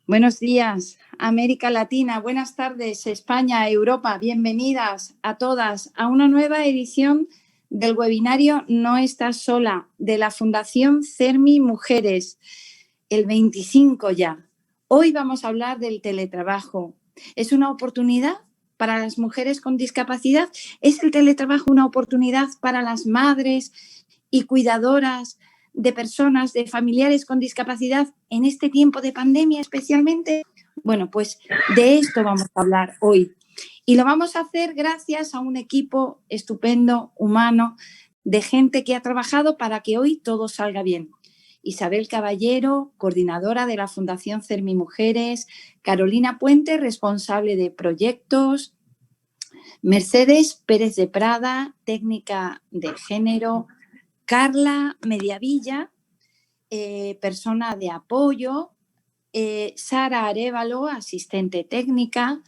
Buenos días, América Latina. Buenas tardes, España, Europa. Bienvenidas a todas a una nueva edición del webinario No estás sola, de la Fundación CERMI Mujeres, el 25 ya. Hoy vamos a hablar del teletrabajo. ¿Es una oportunidad para las mujeres con discapacidad? ¿Es el teletrabajo una oportunidad para las madres y cuidadoras de personas, de familiares con discapacidad en este tiempo de pandemia especialmente? Bueno, pues de esto vamos a hablar hoy. Y lo vamos a hacer gracias a un equipo estupendo, humano, de gente que ha trabajado para que hoy todo salga bien. Isabel Caballero, coordinadora de la Fundación CERMI Mujeres, Carolina Puente, responsable de proyectos, Mercedes Pérez de Prada, técnica de género, Carla Mediavilla, persona de apoyo, Sara Arévalo, asistente técnica,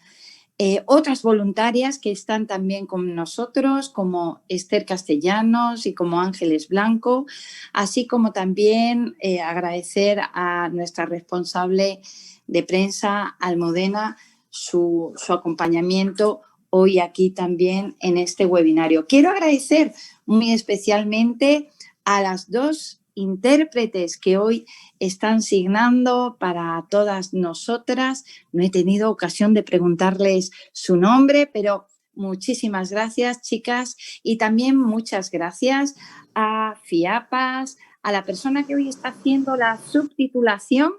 otras voluntarias que están también con nosotros, como Esther Castellanos y como Ángeles Blanco, así como también agradecer a nuestra responsable de prensa, Almudena, su acompañamiento hoy aquí también en este webinario. Quiero agradecer muy especialmente a las dos intérpretes que hoy están signando para todas nosotras. No he tenido ocasión de preguntarles su nombre, pero muchísimas gracias, chicas, y también muchas gracias a FIAPAS, a la persona que hoy está haciendo la subtitulación,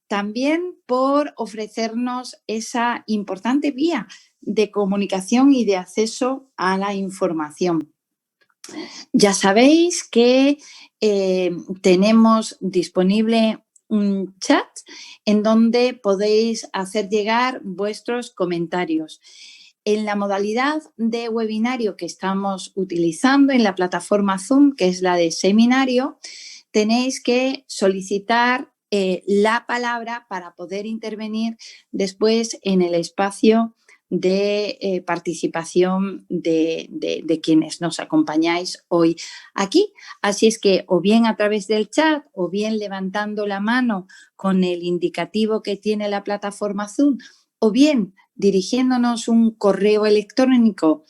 también por ofrecernos esa importante vía de comunicación y de acceso a la información. Ya sabéis que tenemos disponible un chat en donde podéis hacer llegar vuestros comentarios. En la modalidad de webinario que estamos utilizando en la plataforma Zoom, que es la de seminario, tenéis que solicitar la palabra para poder intervenir después en el espacio de participación de quienes nos acompañáis hoy aquí. Así es que o bien a través del chat o bien levantando la mano con el indicativo que tiene la plataforma Zoom o bien dirigiéndonos un correo electrónico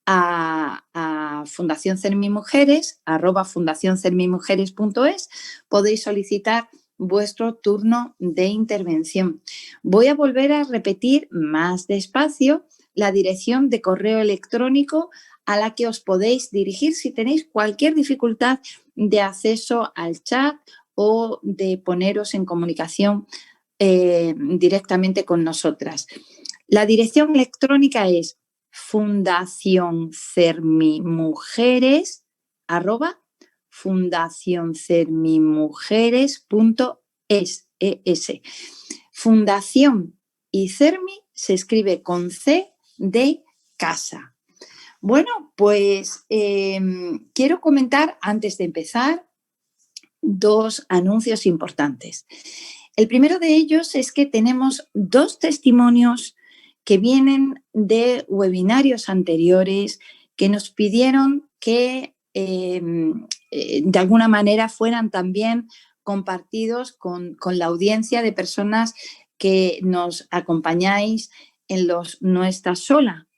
a Fundación CERMI Mujeres, @fundacioncermimujeres.es, podéis solicitar vuestro turno de intervención. Voy a volver a repetir más despacio la dirección de correo electrónico a la que os podéis dirigir si tenéis cualquier dificultad de acceso al chat o de poneros en comunicación directamente con nosotras. La dirección electrónica es fundacioncermimujeres@fundacioncermimujeres.es. Fundación y CERMI se escribe con C de casa. Bueno, pues quiero comentar antes de empezar dos anuncios importantes. El primero de ellos es que tenemos dos testimonios que vienen de webinarios anteriores que nos pidieron que de alguna manera fueran también compartidos con la audiencia de personas que nos acompañáis en los No Estás Sola.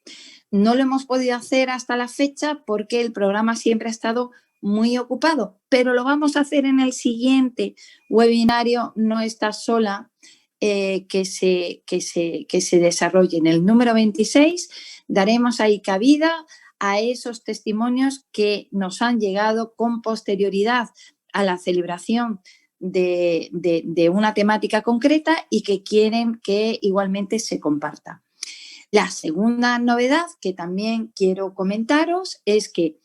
No lo hemos podido hacer hasta la fecha porque el programa siempre ha estado muy ocupado, pero lo vamos a hacer en el siguiente webinario No Estás Sola, que se desarrolle. En el número 26 daremos ahí cabida a esos testimonios que nos han llegado con posterioridad a la celebración de una temática concreta y que quieren que igualmente se comparta. La segunda novedad que también quiero comentaros es que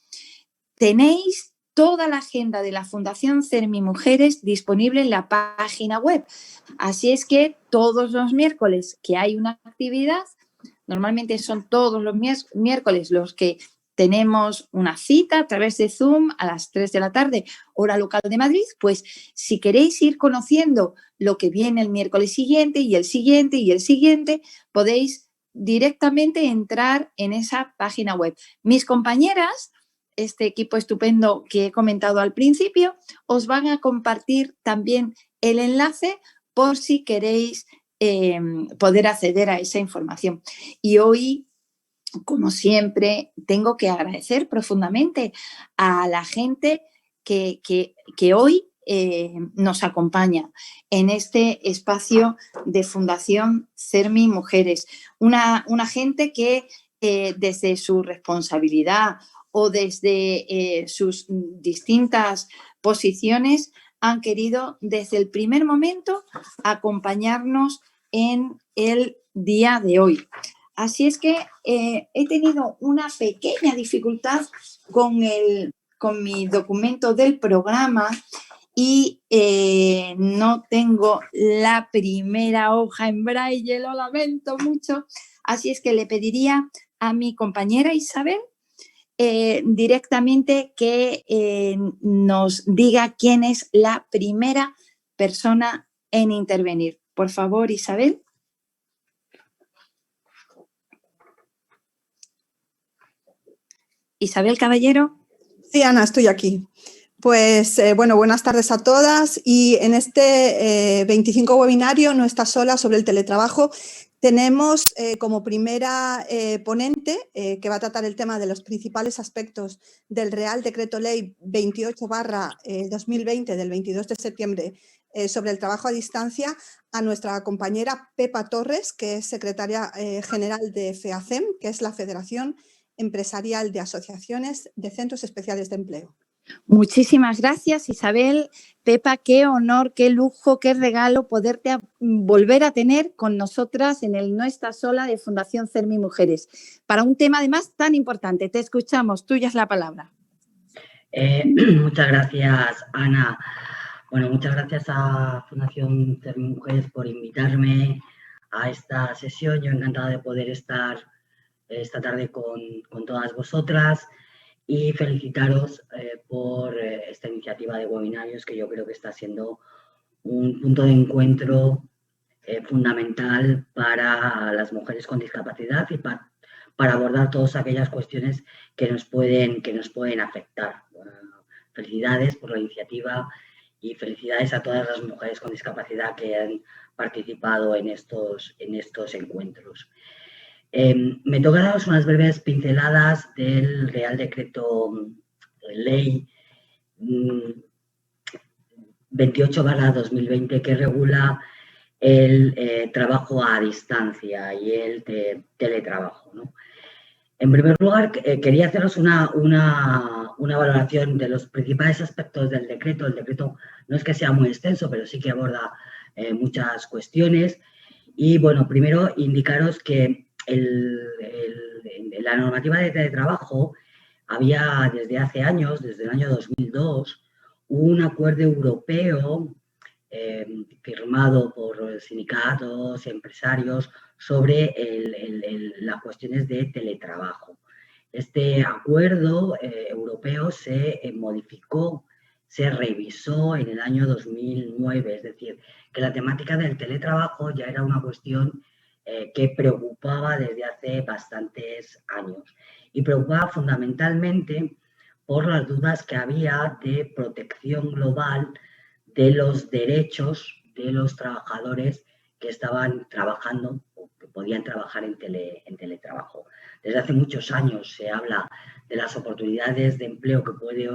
tenéis toda la agenda de la Fundación CERMI Mujeres disponible en la página web. Así es que todos los miércoles que hay una actividad, normalmente son todos los miércoles los que tenemos una cita a través de Zoom a las 3 de la tarde, hora local de Madrid, pues si queréis ir conociendo lo que viene el miércoles siguiente y el siguiente y el siguiente, podéis directamente entrar en esa página web. Mis compañeras, este equipo estupendo que he comentado al principio, os van a compartir también el enlace por si queréis poder acceder a esa información. Y hoy, como siempre, tengo que agradecer profundamente a la gente que hoy nos acompaña en este espacio de Fundación CERMI Mujeres. Una gente que desde su responsabilidad o desde sus distintas posiciones han querido desde el primer momento acompañarnos en el día de hoy. Así es que he tenido una pequeña dificultad con mi documento del programa y no tengo la primera hoja en braille, lo lamento mucho. Así es que le pediría a mi compañera Isabel directamente que nos diga quién es la primera persona en intervenir. Por favor, Isabel. Isabel Caballero. Sí, Ana, estoy aquí. Pues bueno, buenas tardes a todas y en este 25 webinario No estás sola sobre el teletrabajo tenemos como primera ponente que va a tratar el tema de los principales aspectos del Real Decreto Ley 28/2020 del 22 de septiembre sobre el trabajo a distancia a nuestra compañera Pepa Torres, que es secretaria general de FEACEM, que es la Federación Empresarial de Asociaciones de Centros Especiales de Empleo. Muchísimas gracias, Isabel. Pepa, qué honor, qué lujo, qué regalo poderte volver a tener con nosotras en el No Estás Sola de Fundación CERMI Mujeres, para un tema además tan importante. Te escuchamos, tuya es la palabra. Muchas gracias, Ana. Bueno, muchas gracias a Fundación CERMI Mujeres por invitarme a esta sesión. Yo encantada de poder estar esta tarde con todas vosotras. Y felicitaros por esta iniciativa de webinarios que yo creo que está siendo un punto de encuentro fundamental para las mujeres con discapacidad y para abordar todas aquellas cuestiones que nos pueden afectar. Felicidades por la iniciativa y felicidades a todas las mujeres con discapacidad que han participado en estos encuentros. Me toca daros unas breves pinceladas del Real Decreto Ley 28/2020 que regula el trabajo a distancia y el teletrabajo, ¿no? En primer lugar, quería haceros una valoración de los principales aspectos del decreto. El decreto no es que sea muy extenso, pero sí que aborda muchas cuestiones. Y bueno, primero indicaros que la normativa de teletrabajo había desde hace años, desde el año 2002, un acuerdo europeo firmado por sindicatos, empresarios, sobre las cuestiones de teletrabajo. Este acuerdo europeo se modificó, se revisó en el año 2009, es decir, que la temática del teletrabajo ya era una cuestión que preocupaba desde hace bastantes años y preocupaba fundamentalmente por las dudas que había de protección global de los derechos de los trabajadores que estaban trabajando o que podían trabajar en teletrabajo. Desde hace muchos años se habla de las oportunidades de empleo que puede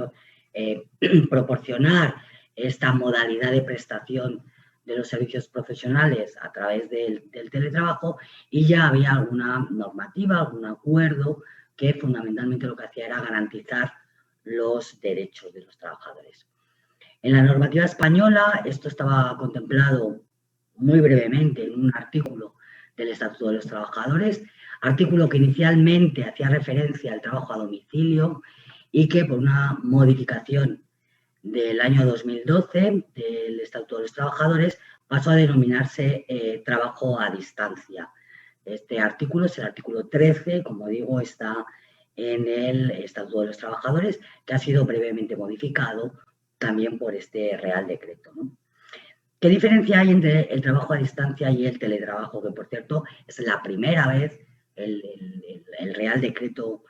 proporcionar esta modalidad de prestación de los servicios profesionales a través del teletrabajo y ya había alguna normativa, algún acuerdo que fundamentalmente lo que hacía era garantizar los derechos de los trabajadores. En la normativa española esto estaba contemplado muy brevemente en un artículo del Estatuto de los Trabajadores, artículo que inicialmente hacía referencia al trabajo a domicilio y que por una modificación del año 2012 del Estatuto de los Trabajadores pasó a denominarse trabajo a distancia. Este artículo es el artículo 13, como digo, está en el Estatuto de los Trabajadores, que ha sido brevemente modificado también por este Real Decreto, ¿no? ¿Qué diferencia hay entre el trabajo a distancia y el teletrabajo? Que, por cierto, es la primera vez el Real Decreto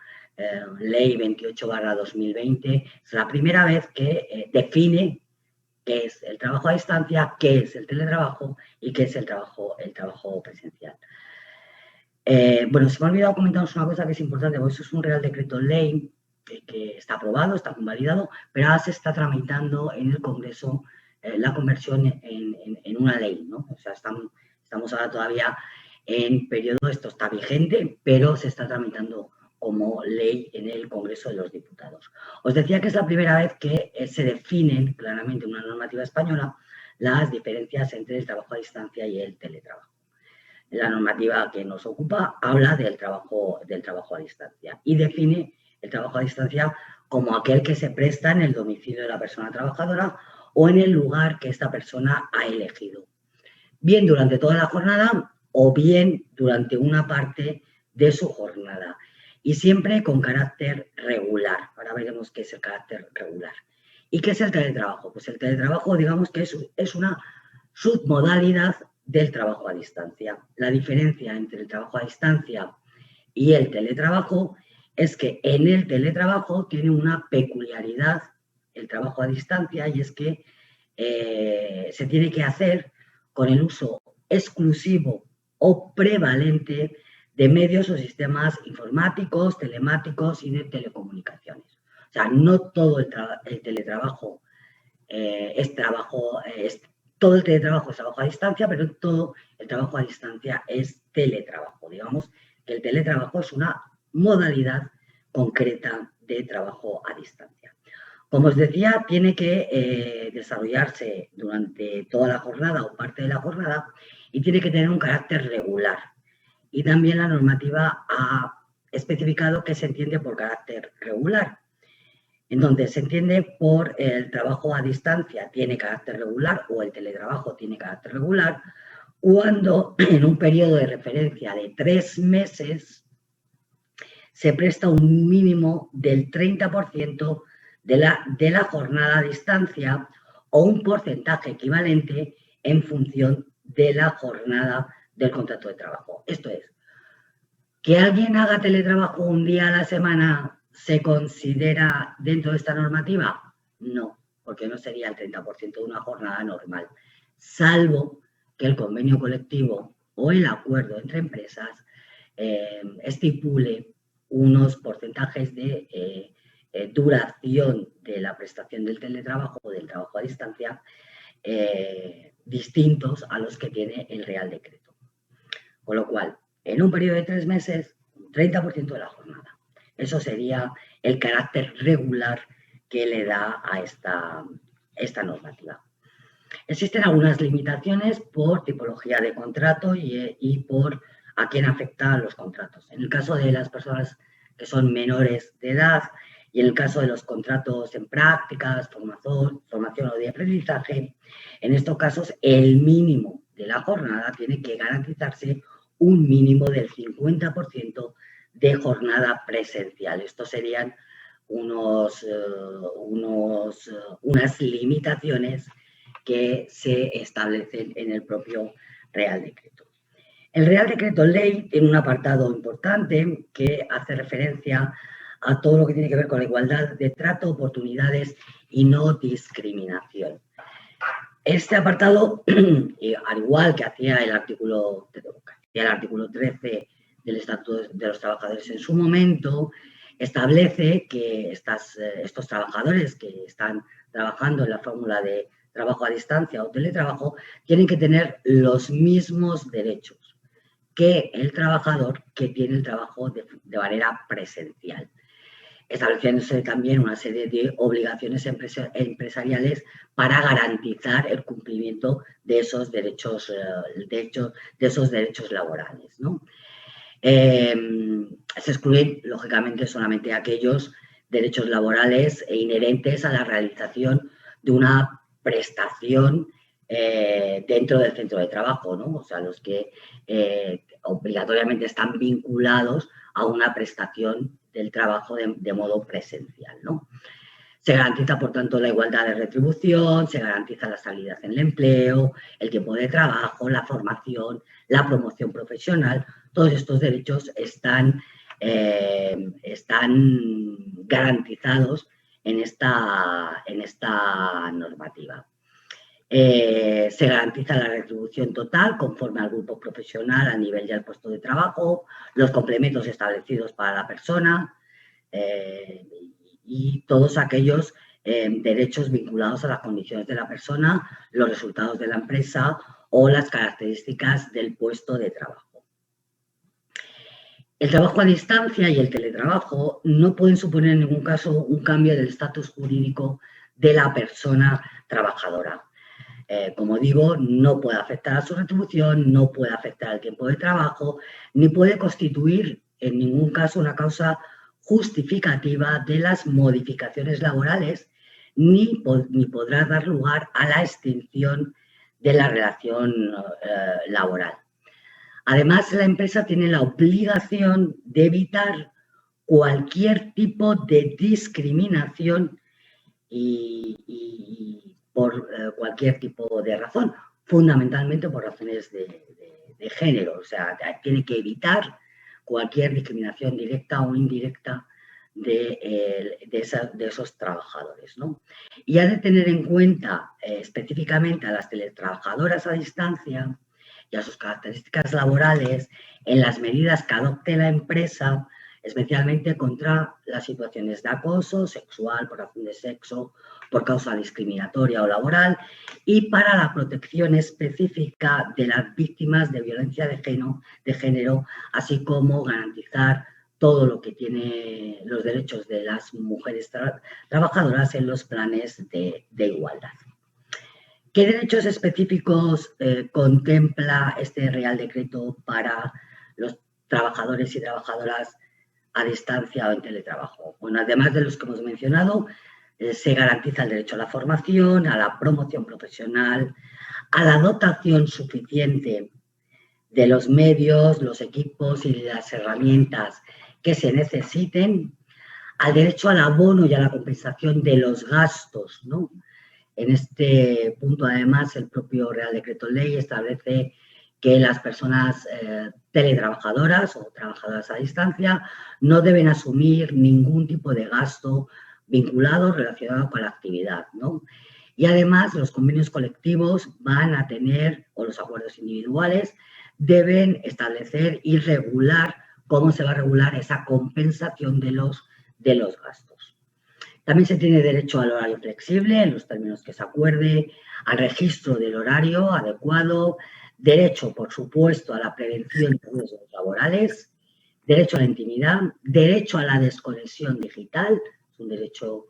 Ley 28/2020, es la primera vez que define qué es el trabajo a distancia, qué es el teletrabajo y qué es el trabajo presencial. Bueno, se me ha olvidado comentaros una cosa que es importante, porque eso es un Real Decreto Ley que está aprobado, está convalidado, pero ahora se está tramitando en el Congreso la conversión en una ley, ¿no? O sea, estamos ahora todavía en periodo, esto está vigente, pero se está tramitando como ley en el Congreso de los Diputados. Os decía que es la primera vez que se definen claramente en una normativa española las diferencias entre el trabajo a distancia y el teletrabajo. La normativa que nos ocupa habla del trabajo a distancia y define el trabajo a distancia como aquel que se presta en el domicilio de la persona trabajadora o en el lugar que esta persona ha elegido, bien durante toda la jornada o bien durante una parte de su jornada, y siempre con carácter regular. Ahora veremos qué es el carácter regular. ¿Y qué es el teletrabajo? Pues el teletrabajo, digamos que es una submodalidad del trabajo a distancia. La diferencia entre el trabajo a distancia y el teletrabajo es que en el teletrabajo tiene una peculiaridad el trabajo a distancia, y es que se tiene que hacer con el uso exclusivo o prevalente de medios o sistemas informáticos, telemáticos y de telecomunicaciones. O sea, no todo el teletrabajo todo el teletrabajo es trabajo a distancia, pero todo el trabajo a distancia es teletrabajo. Digamos que el teletrabajo es una modalidad concreta de trabajo a distancia. Como os decía, tiene que desarrollarse durante toda la jornada o parte de la jornada y tiene que tener un carácter regular. Y también la normativa ha especificado qué se entiende por carácter regular. Entonces, se entiende por el trabajo a distancia tiene carácter regular o el teletrabajo tiene carácter regular cuando en un periodo de referencia de 3 meses se presta un mínimo del 30% de la jornada a distancia o un porcentaje equivalente en función de la jornada del contrato de trabajo. Esto es, que alguien haga teletrabajo un día a la semana, ¿se considera dentro de esta normativa? No, porque no sería el 30% de una jornada normal, salvo que el convenio colectivo o el acuerdo entre empresas estipule unos porcentajes de duración de la prestación del teletrabajo o del trabajo a distancia distintos a los que tiene el Real Decreto. Con lo cual, en un periodo de 3 meses, un 30% de la jornada. Eso sería el carácter regular que le da a esta normativa. Existen algunas limitaciones por tipología de contrato y por a quién afectan los contratos. En el caso de las personas que son menores de edad y en el caso de los contratos en prácticas, formación o de aprendizaje, en estos casos el mínimo de la jornada tiene que garantizarse un mínimo del 50% de jornada presencial. Estos serían unas limitaciones que se establecen en el propio Real Decreto. El Real Decreto Ley tiene un apartado importante que hace referencia a todo lo que tiene que ver con la igualdad de trato, oportunidades y no discriminación. Este apartado, al igual que hacía el artículo 13 del Estatuto de los Trabajadores en su momento, establece que estos trabajadores que están trabajando en la fórmula de trabajo a distancia o teletrabajo tienen que tener los mismos derechos que el trabajador que tiene el trabajo de manera presencial, estableciéndose también una serie de obligaciones empresariales para garantizar el cumplimiento de esos derechos, laborales, ¿no? Se excluyen, lógicamente, solamente aquellos derechos laborales inherentes a la realización de una prestación dentro del centro de trabajo, ¿no? O sea, los que obligatoriamente están vinculados a una prestación del trabajo de modo presencial, ¿no? Se garantiza, por tanto, la igualdad de retribución, se garantiza la estabilidad en el empleo, el tiempo de trabajo, la formación, la promoción profesional. Todos estos derechos están garantizados en esta normativa. Se garantiza la retribución total conforme al grupo profesional, al nivel y al puesto de trabajo, los complementos establecidos para la persona y todos aquellos derechos vinculados a las condiciones de la persona, los resultados de la empresa o las características del puesto de trabajo. El trabajo a distancia y el teletrabajo no pueden suponer en ningún caso un cambio del estatus jurídico de la persona trabajadora. Como digo, no puede afectar a su retribución, no puede afectar al tiempo de trabajo, ni puede constituir en ningún caso una causa justificativa de las modificaciones laborales, ni podrá dar lugar a la extinción de la relación laboral. Además, la empresa tiene la obligación de evitar cualquier tipo de discriminación y por cualquier tipo de razón, fundamentalmente por razones de género. O sea, tiene que evitar cualquier discriminación directa o indirecta de esos trabajadores, ¿no? Y ha de tener en cuenta específicamente a las teletrabajadoras a distancia y a sus características laborales en las medidas que adopte la empresa, especialmente contra las situaciones de acoso sexual, por razón de sexo, por causa discriminatoria o laboral, y para la protección específica de las víctimas de violencia de género, así como garantizar todo lo que tiene los derechos de las mujeres trabajadoras en los planes de igualdad. ¿Qué derechos específicos contempla este Real Decreto para los trabajadores y trabajadoras a distancia o en teletrabajo? Bueno, además de los que hemos mencionado, se garantiza el derecho a la formación, a la promoción profesional, a la dotación suficiente de los medios, los equipos y las herramientas que se necesiten, al derecho al abono y a la compensación de los gastos, ¿no? En este punto, además, el propio Real Decreto Ley establece que las personas teletrabajadoras o trabajadoras a distancia no deben asumir ningún tipo de gasto vinculado, relacionado con la actividad, ¿no? Y además los convenios colectivos van a tener, o los acuerdos individuales, deben establecer y regular cómo se va a regular esa compensación de los gastos. También se tiene derecho al horario flexible en los términos que se acuerde, al registro del horario adecuado, derecho, por supuesto, a la prevención de riesgos laborales, derecho a la intimidad, derecho a la desconexión digital, es un derecho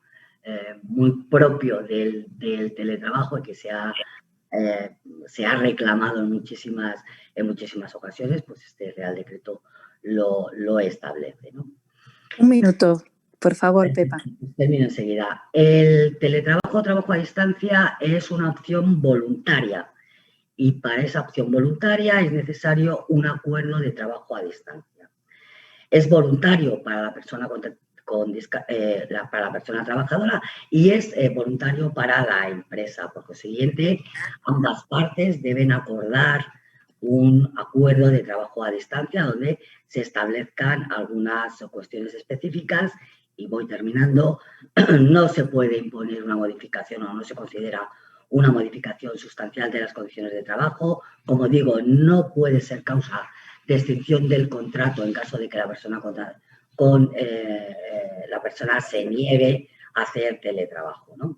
muy propio del teletrabajo y que se ha reclamado en muchísimas ocasiones, pues este Real Decreto lo establece, ¿no? Un minuto, por favor, Pepa. Termino enseguida. El teletrabajo o trabajo a distancia es una opción voluntaria y para esa opción voluntaria es necesario un acuerdo de trabajo a distancia. Es voluntario para la persona para la persona trabajadora y es voluntario para la empresa. Por consiguiente, ambas partes deben acordar un acuerdo de trabajo a distancia donde se establezcan algunas cuestiones específicas y voy terminando. No se puede imponer una modificación o no se considera una modificación sustancial de las condiciones de trabajo. Como digo, no puede ser causa de extinción del contrato en caso de que la persona se niegue a hacer teletrabajo, ¿no?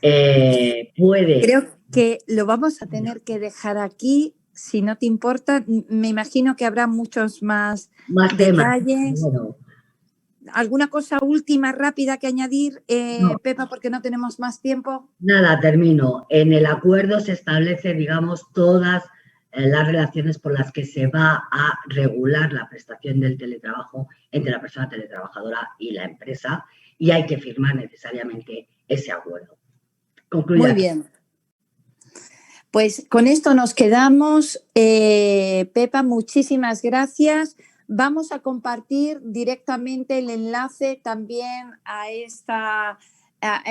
Creo que lo vamos a tener que dejar aquí, si no te importa. Me imagino que habrá muchos más detalles. Bueno. ¿Alguna cosa última, rápida que añadir, No. Pepa, porque no tenemos más tiempo? Nada, termino. En el acuerdo se establece, digamos, todas las relaciones por las que se va a regular la prestación del teletrabajo entre la persona teletrabajadora y la empresa y hay que firmar necesariamente ese acuerdo. Concluya. Muy bien. Pues con esto nos quedamos. Pepa, muchísimas gracias. Vamos a compartir directamente el enlace también a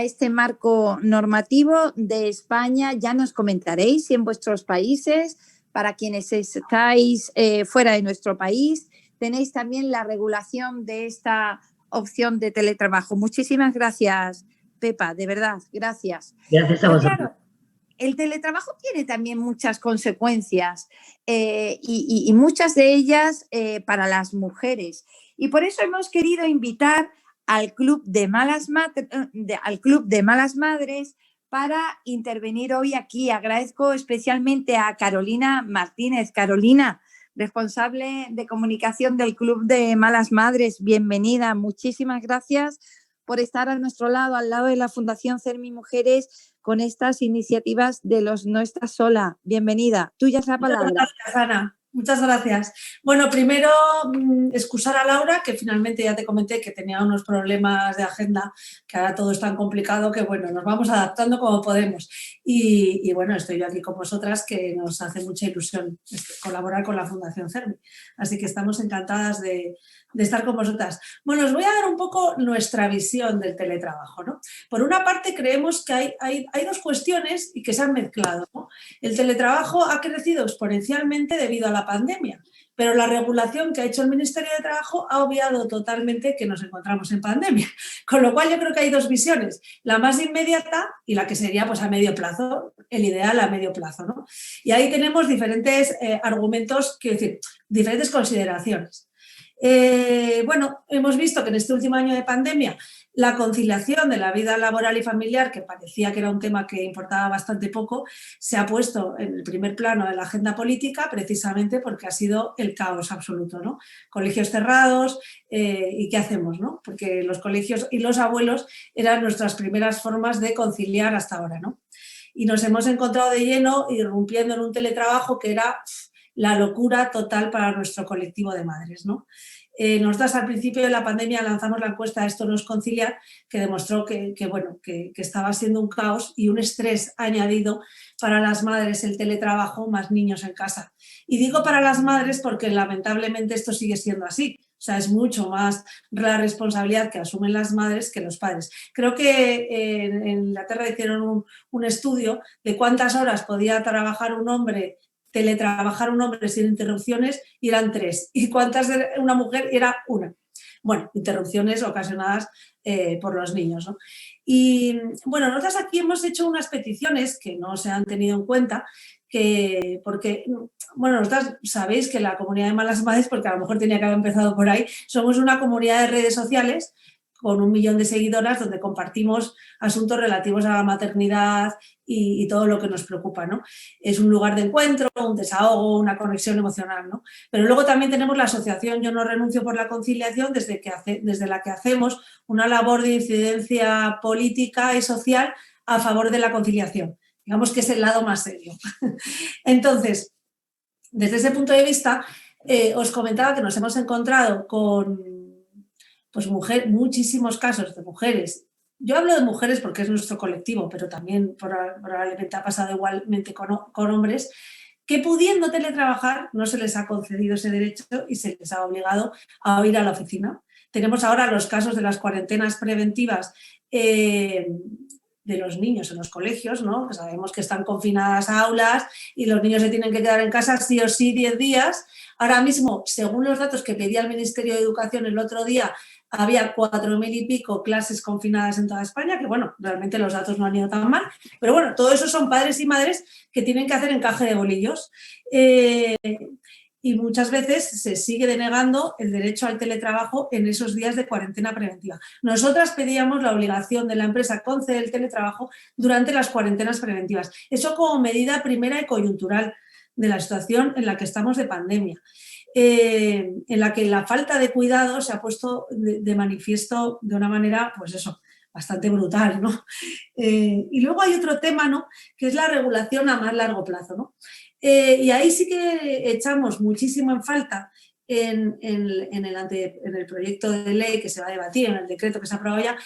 este marco normativo de España. Ya nos comentaréis si en vuestros países, para quienes estáis fuera de nuestro país, tenéis también la regulación de esta opción de teletrabajo. Muchísimas gracias, Pepa, de verdad, gracias. Gracias a vosotros. Claro, el teletrabajo tiene también muchas consecuencias y muchas de ellas para las mujeres. Y por eso hemos querido invitar al Club de Malas Madres para intervenir hoy aquí. Agradezco especialmente a Carolina Martínez. Carolina, responsable de comunicación del Club de Malas Madres. Bienvenida. Muchísimas gracias por estar a nuestro lado, al lado de la Fundación CERMI Mujeres, con estas iniciativas de los No Estás Sola. Bienvenida. Tuya es la palabra. Muchas gracias, Ana. Muchas gracias. Bueno, primero excusar a Laura, que finalmente ya te comenté que tenía unos problemas de agenda, que ahora todo es tan complicado que bueno, nos vamos adaptando como podemos. Y bueno, estoy yo aquí con vosotras, que nos hace mucha ilusión colaborar con la Fundación CERMI. Así que estamos encantadas de estar con vosotras. Bueno, os voy a dar un poco nuestra visión del teletrabajo, ¿no? Por una parte, creemos que hay dos cuestiones y que se han mezclado, ¿no? El teletrabajo ha crecido exponencialmente debido a la pandemia, pero la regulación que ha hecho el Ministerio de Trabajo ha obviado totalmente que nos encontramos en pandemia. Con lo cual yo creo que hay dos visiones, la más inmediata y la que sería pues a medio plazo, el ideal a medio plazo, ¿no? Y ahí tenemos diferentes argumentos, quiero decir, diferentes consideraciones. Bueno, hemos visto que en este último año de pandemia la conciliación de la vida laboral y familiar, que parecía que era un tema que importaba bastante poco, se ha puesto en el primer plano de la agenda política precisamente porque ha sido el caos absoluto, ¿no? Colegios cerrados, ¿y qué hacemos, no? Porque los colegios y los abuelos eran nuestras primeras formas de conciliar hasta ahora, ¿no? Y nos hemos encontrado de lleno irrumpiendo en un teletrabajo que era la locura total para nuestro colectivo de madres, ¿no? Nosotras al principio de la pandemia lanzamos la encuesta Esto no es conciliar, que demostró que estaba siendo un caos y un estrés añadido para las madres el teletrabajo más niños en casa. Y digo para las madres porque lamentablemente esto sigue siendo así. O sea, es mucho más la responsabilidad que asumen las madres que los padres. Creo que en Inglaterra hicieron un estudio de cuántas horas podía trabajar teletrabajar un hombre sin interrupciones, y eran 3. ¿Y cuántas de una mujer? Era 1. Bueno, interrupciones ocasionadas por los niños, ¿no? Y bueno, nosotros aquí hemos hecho unas peticiones que no se han tenido en cuenta, porque, bueno, nosotras sabéis que la comunidad de Malas Madres, porque a lo mejor tenía que haber empezado por ahí, somos una comunidad de redes sociales con 1 millón de seguidoras donde compartimos asuntos relativos a la maternidad y todo lo que nos preocupa, ¿no? Es un lugar de encuentro, un desahogo, una conexión emocional, ¿no? Pero luego también tenemos la asociación Yo no renuncio por la conciliación, desde la que hacemos una labor de incidencia política y social a favor de la conciliación. Digamos que es el lado más serio. Entonces, desde ese punto de vista, os comentaba que nos hemos encontrado con pues muchísimos casos de mujeres. Yo hablo de mujeres porque es nuestro colectivo, pero también probablemente ha pasado igualmente con hombres, que pudiendo teletrabajar no se les ha concedido ese derecho y se les ha obligado a ir a la oficina. Tenemos ahora los casos de las cuarentenas preventivas de los niños en los colegios, ¿no? Pues sabemos que están confinadas a aulas y los niños se tienen que quedar en casa sí o sí 10 días. Ahora mismo, según los datos que pedía el Ministerio de Educación el otro día, había 4.000 y pico clases confinadas en toda España, que bueno, realmente los datos no han ido tan mal, pero bueno, todo eso son padres y madres que tienen que hacer encaje de bolillos. Y muchas veces se sigue denegando el derecho al teletrabajo en esos días de cuarentena preventiva. Nosotras pedíamos la obligación de la empresa conceder el teletrabajo durante las cuarentenas preventivas. Eso como medida primera y coyuntural de la situación en la que estamos de pandemia. En la que la falta de cuidado se ha puesto de manifiesto de una manera, pues eso, bastante brutal, ¿no? Y luego hay otro tema, ¿no? Que es la regulación a más largo plazo, ¿no? Y ahí sí que echamos muchísimo en falta en el proyecto de ley que se va a debatir, en el decreto que se ha aprobado ya,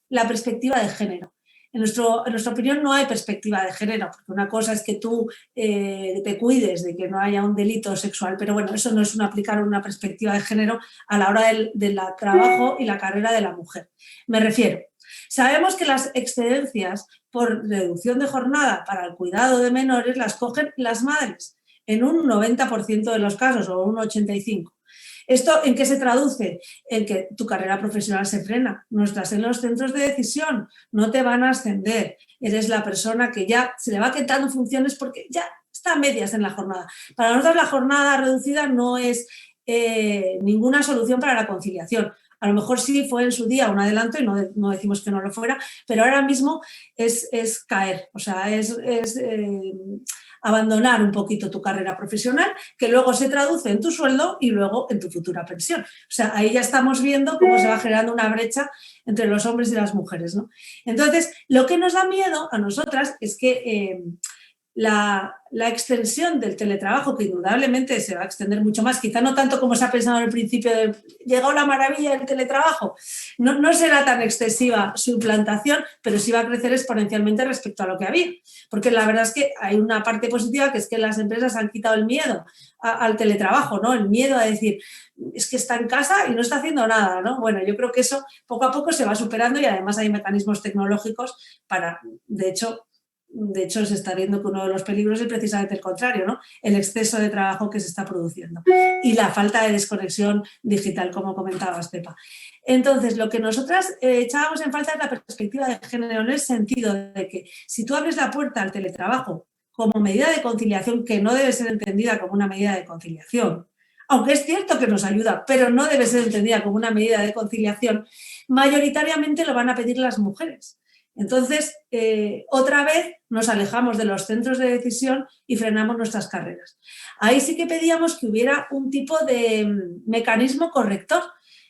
la perspectiva de género. En nuestra opinión no hay perspectiva de género, porque una cosa es que tú te cuides de que no haya un delito sexual, pero bueno, eso no es aplicar una perspectiva de género a la hora del trabajo y la carrera de la mujer. Me refiero, sabemos que las excedencias por reducción de jornada para el cuidado de menores las cogen las madres en un 90% de los casos o un 85%. ¿Esto en qué se traduce? En que tu carrera profesional se frena, no estás en los centros de decisión, no te van a ascender, eres la persona que ya se le va quitando funciones porque ya está a medias en la jornada. Para nosotros la jornada reducida no es ninguna solución para la conciliación. A lo mejor sí fue en su día un adelanto y no decimos que no lo fuera, pero ahora mismo es caer, o sea, es abandonar un poquito tu carrera profesional, que luego se traduce en tu sueldo y luego en tu futura pensión. O sea, ahí ya estamos viendo cómo se va generando una brecha entre los hombres y las mujeres, ¿no? Entonces, lo que nos da miedo a nosotras es que la extensión del teletrabajo, que indudablemente se va a extender mucho más, quizá no tanto como se ha pensado al principio de llegó la maravilla del teletrabajo, no será tan excesiva su implantación, pero sí va a crecer exponencialmente respecto a lo que había, porque la verdad es que hay una parte positiva, que es que las empresas han quitado el miedo al teletrabajo, ¿no? El miedo a decir, es que está en casa y no está haciendo nada, ¿no? Bueno, yo creo que eso poco a poco se va superando y además hay mecanismos tecnológicos para, de hecho, se está viendo que uno de los peligros es precisamente el contrario, ¿no? El exceso de trabajo que se está produciendo y la falta de desconexión digital, como comentabas, Pepa. Entonces, lo que nosotras echábamos en falta es la perspectiva de género, en el sentido de que si tú abres la puerta al teletrabajo como medida de conciliación, que no debe ser entendida como una medida de conciliación, aunque es cierto que nos ayuda, pero no debe ser entendida como una medida de conciliación, mayoritariamente lo van a pedir las mujeres. Entonces, otra vez nos alejamos de los centros de decisión y frenamos nuestras carreras. Ahí sí que pedíamos que hubiera un tipo de mecanismo corrector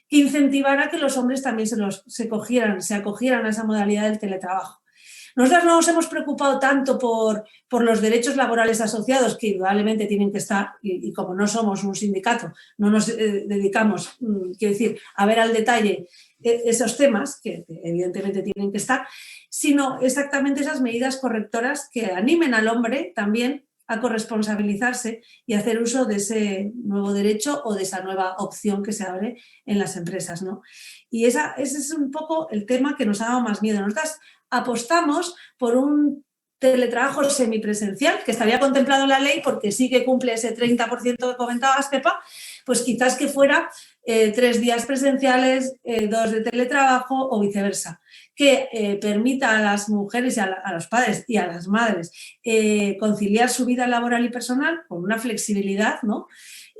que incentivara que los hombres también se acogieran a esa modalidad del teletrabajo. Nosotros no nos hemos preocupado tanto por los derechos laborales asociados, que indudablemente tienen que estar, y como no somos un sindicato, no nos dedicamos, quiero decir, a ver al detalle esos temas, que evidentemente tienen que estar, sino exactamente esas medidas correctoras que animen al hombre también a corresponsabilizarse y hacer uso de ese nuevo derecho o de esa nueva opción que se abre en las empresas, ¿no? Y ese es un poco el tema que nos ha dado más miedo. Nosotras apostamos por un teletrabajo semipresencial, que estaría contemplado en la ley porque sí que cumple ese 30% que comentabas, Pepa, pues quizás que fuera 3 días presenciales, 2 de teletrabajo o viceversa, que permita a las mujeres y a los padres y a las madres conciliar su vida laboral y personal con una flexibilidad, ¿no?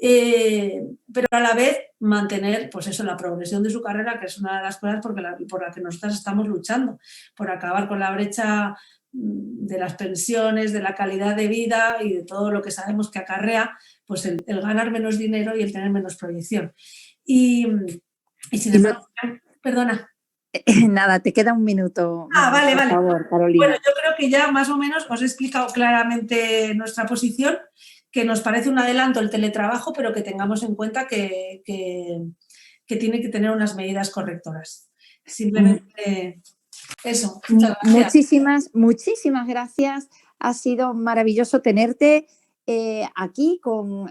Pero a la vez mantener, pues eso, la progresión de su carrera, que es una de las cosas por la que nosotras estamos luchando, por acabar con la brecha de las pensiones, de la calidad de vida y de todo lo que sabemos que acarrea pues el ganar menos dinero y el tener menos proyección. Y sin embargo, perdona. Nada, te queda un minuto. Vale. Por favor, Carolina. Bueno, yo creo que ya más o menos os he explicado claramente nuestra posición, que nos parece un adelanto el teletrabajo, pero que tengamos en cuenta que tiene que tener unas medidas correctoras. Simplemente eso. Muchas gracias. Muchísimas gracias. Ha sido maravilloso tenerte aquí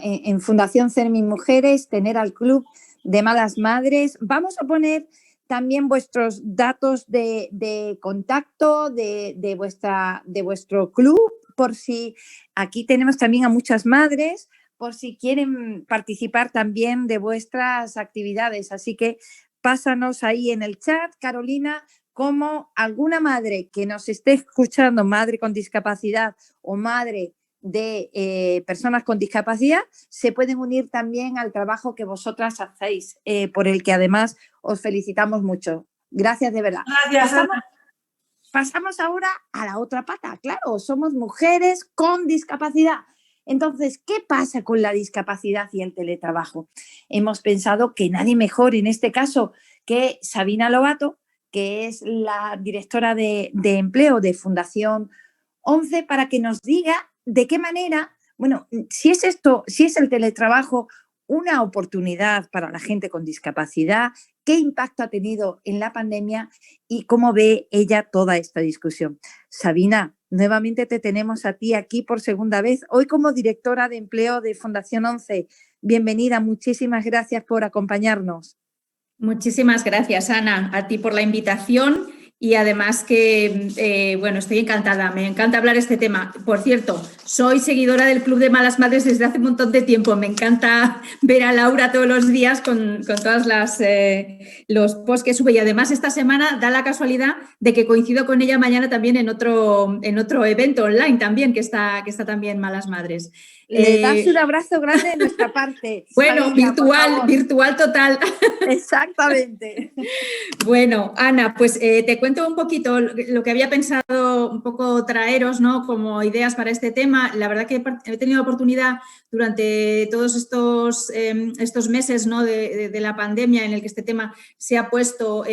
en Fundación Cermin Mujeres, tener al Club de Malas Madres. Vamos a poner también vuestros datos de contacto de vuestro club, por si aquí tenemos también a muchas madres, por si quieren participar también de vuestras actividades. Así que pásanos ahí en el chat, Carolina, como alguna madre que nos esté escuchando, madre con discapacidad o madre de personas con discapacidad, se pueden unir también al trabajo que vosotras hacéis, por el que además os felicitamos mucho. Gracias de verdad. Gracias. Pasamos ahora a la otra pata. Claro, somos mujeres con discapacidad. Entonces, ¿qué pasa con la discapacidad y el teletrabajo? Hemos pensado que nadie mejor en este caso que Sabina Lobato, que es la directora de empleo de Fundación 11, para que nos diga de qué manera, bueno, si es el teletrabajo una oportunidad para la gente con discapacidad, qué impacto ha tenido en la pandemia y cómo ve ella toda esta discusión. Sabina, nuevamente te tenemos a ti aquí por segunda vez, hoy como directora de empleo de Fundación 11. Bienvenida, muchísimas gracias por acompañarnos. Muchísimas gracias, Ana, a ti por la invitación Y además que, bueno, estoy encantada, me encanta hablar de este tema. Por cierto, soy seguidora del Club de Malas Madres desde hace un montón de tiempo. Me encanta ver a Laura todos los días con todas los posts que sube. Y además esta semana da la casualidad de que coincido con ella mañana también en otro evento online también, que está también Malas Madres. Le das un abrazo grande de nuestra parte. Bueno, Sabina, virtual total. Exactamente. Bueno, Ana, pues te cuento un poquito lo que había pensado un poco traeros, ¿no? Como ideas para este tema. La verdad que he tenido oportunidad durante todos estos meses, ¿no? de la pandemia en el que este tema se ha puesto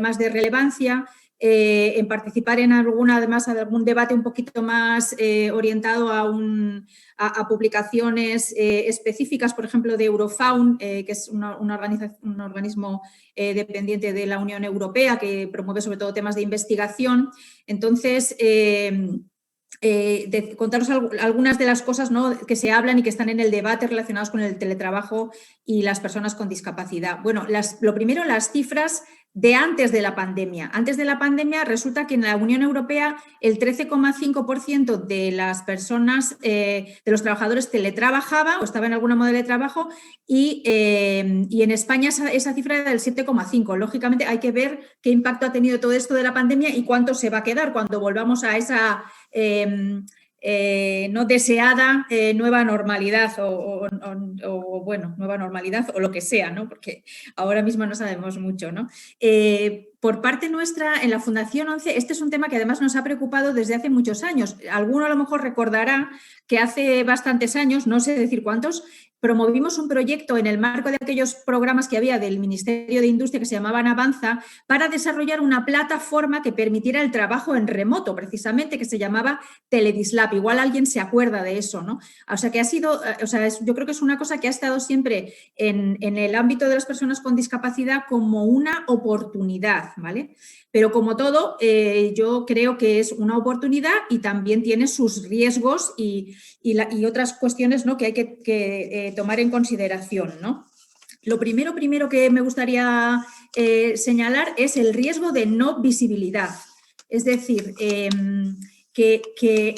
más de relevancia. En participar en algún debate un poquito más orientado a publicaciones específicas, por ejemplo, de Eurofound, que es un organismo dependiente de la Unión Europea que promueve sobre todo temas de investigación. Entonces, contaros algunas de las cosas, ¿no? que se hablan y que están en el debate relacionados con el teletrabajo y las personas con discapacidad. Bueno, lo primero, las cifras de antes de la pandemia. Antes de la pandemia resulta que en la Unión Europea el 13,5% de las personas, de los trabajadores teletrabajaba o estaba en alguna modalidad de trabajo y en España esa cifra era del 7,5%. Lógicamente hay que ver qué impacto ha tenido todo esto de la pandemia y cuánto se va a quedar cuando volvamos a esa no deseada nueva normalidad o bueno, nueva normalidad o lo que sea, ¿no? Porque ahora mismo no sabemos mucho, ¿no? Por parte nuestra, en la Fundación 11, este es un tema que además nos ha preocupado desde hace muchos años. Alguno a lo mejor recordará que hace bastantes años, no sé decir cuántos, promovimos un proyecto en el marco de aquellos programas que había del Ministerio de Industria que se llamaban Avanza para desarrollar una plataforma que permitiera el trabajo en remoto, precisamente, que se llamaba Teledislab. Igual alguien se acuerda de eso, ¿no? O sea, que ha sido, yo creo que es una cosa que ha estado siempre en el ámbito de las personas con discapacidad como una oportunidad, ¿vale? Pero como todo, yo creo que es una oportunidad y también tiene sus riesgos y otras cuestiones, ¿no? que hay que tomar en consideración, ¿no? Lo primero que me gustaría señalar es el riesgo de no visibilidad. Es decir, que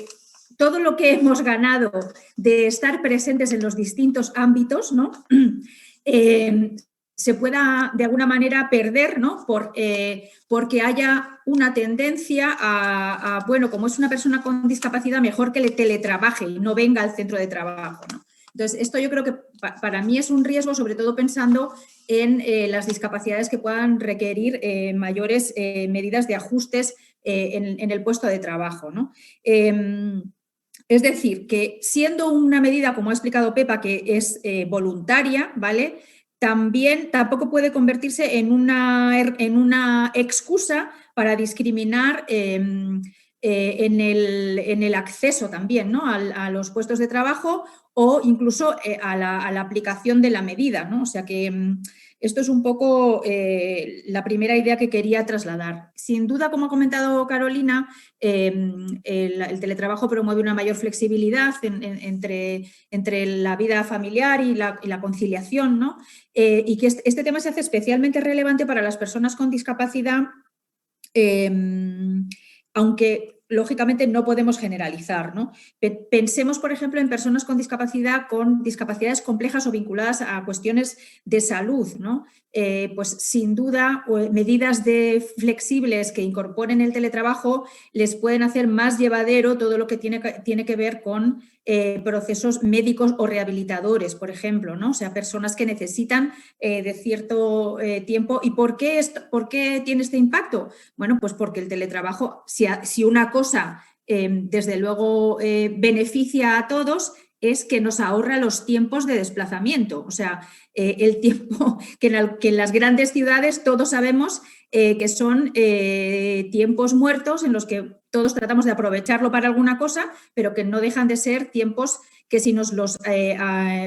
todo lo que hemos ganado de estar presentes en los distintos ámbitos, ¿no? Se pueda de alguna manera perder, ¿no? Porque haya una tendencia a, bueno, como es una persona con discapacidad, mejor que le teletrabaje y no venga al centro de trabajo, ¿no? Entonces, esto yo creo que para mí es un riesgo, sobre todo pensando en las discapacidades que puedan requerir mayores medidas de ajustes en el puesto de trabajo, ¿no? Es decir, que siendo una medida, como ha explicado Pepa, que es voluntaria, ¿vale? Tampoco puede convertirse en una excusa para discriminar en el acceso también, ¿no? a los puestos de trabajo o incluso a la aplicación de la medida, ¿no? O sea que esto es un poco la primera idea que quería trasladar. Sin duda, como ha comentado Carolina, el teletrabajo promueve una mayor flexibilidad entre la vida familiar y la conciliación, ¿no? Y que este tema se hace especialmente relevante para las personas con discapacidad, aunque lógicamente no podemos generalizar, ¿no? Pensemos, por ejemplo, en personas con discapacidades complejas o vinculadas a cuestiones de salud, ¿no? Pues sin duda medidas flexibles que incorporen el teletrabajo les pueden hacer más llevadero todo lo que tiene que ver con procesos médicos o rehabilitadores, por ejemplo, ¿no? O sea, personas que necesitan de cierto tiempo. ¿Y por qué tiene este impacto? Bueno, pues porque el teletrabajo, si una cosa desde luego beneficia a todos, es que nos ahorra los tiempos de desplazamiento. O sea, el tiempo que en las grandes ciudades todos sabemos que son tiempos muertos en los que todos tratamos de aprovecharlo para alguna cosa, pero que no dejan de ser tiempos que si nos los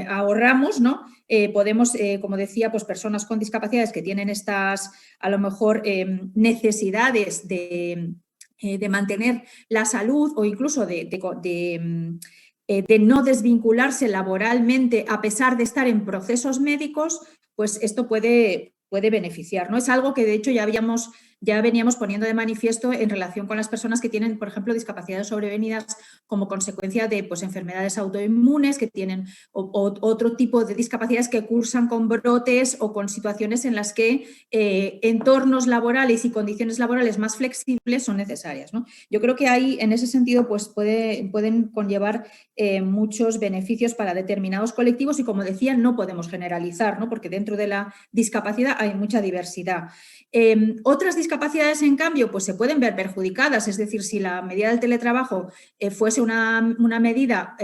ahorramos, ¿no? Podemos, como decía, pues personas con discapacidades que tienen estas, a lo mejor, necesidades de mantener la salud o incluso de no desvincularse laboralmente a pesar de estar en procesos médicos, pues esto puede beneficiar, ¿no? Es algo que de hecho ya habíamos ya veníamos poniendo de manifiesto en relación con las personas que tienen, por ejemplo, discapacidades sobrevenidas como consecuencia de pues, enfermedades autoinmunes, que tienen otro tipo de discapacidades que cursan con brotes o con situaciones en las que entornos laborales y condiciones laborales más flexibles son necesarias, ¿no? Yo creo que ahí, en ese sentido, pues pueden conllevar muchos beneficios para determinados colectivos y, como decía, no podemos generalizar, ¿no? Porque dentro de la discapacidad hay mucha diversidad. Otras discapacidades, en cambio, pues se pueden ver perjudicadas, es decir, si la medida del teletrabajo fuese una medida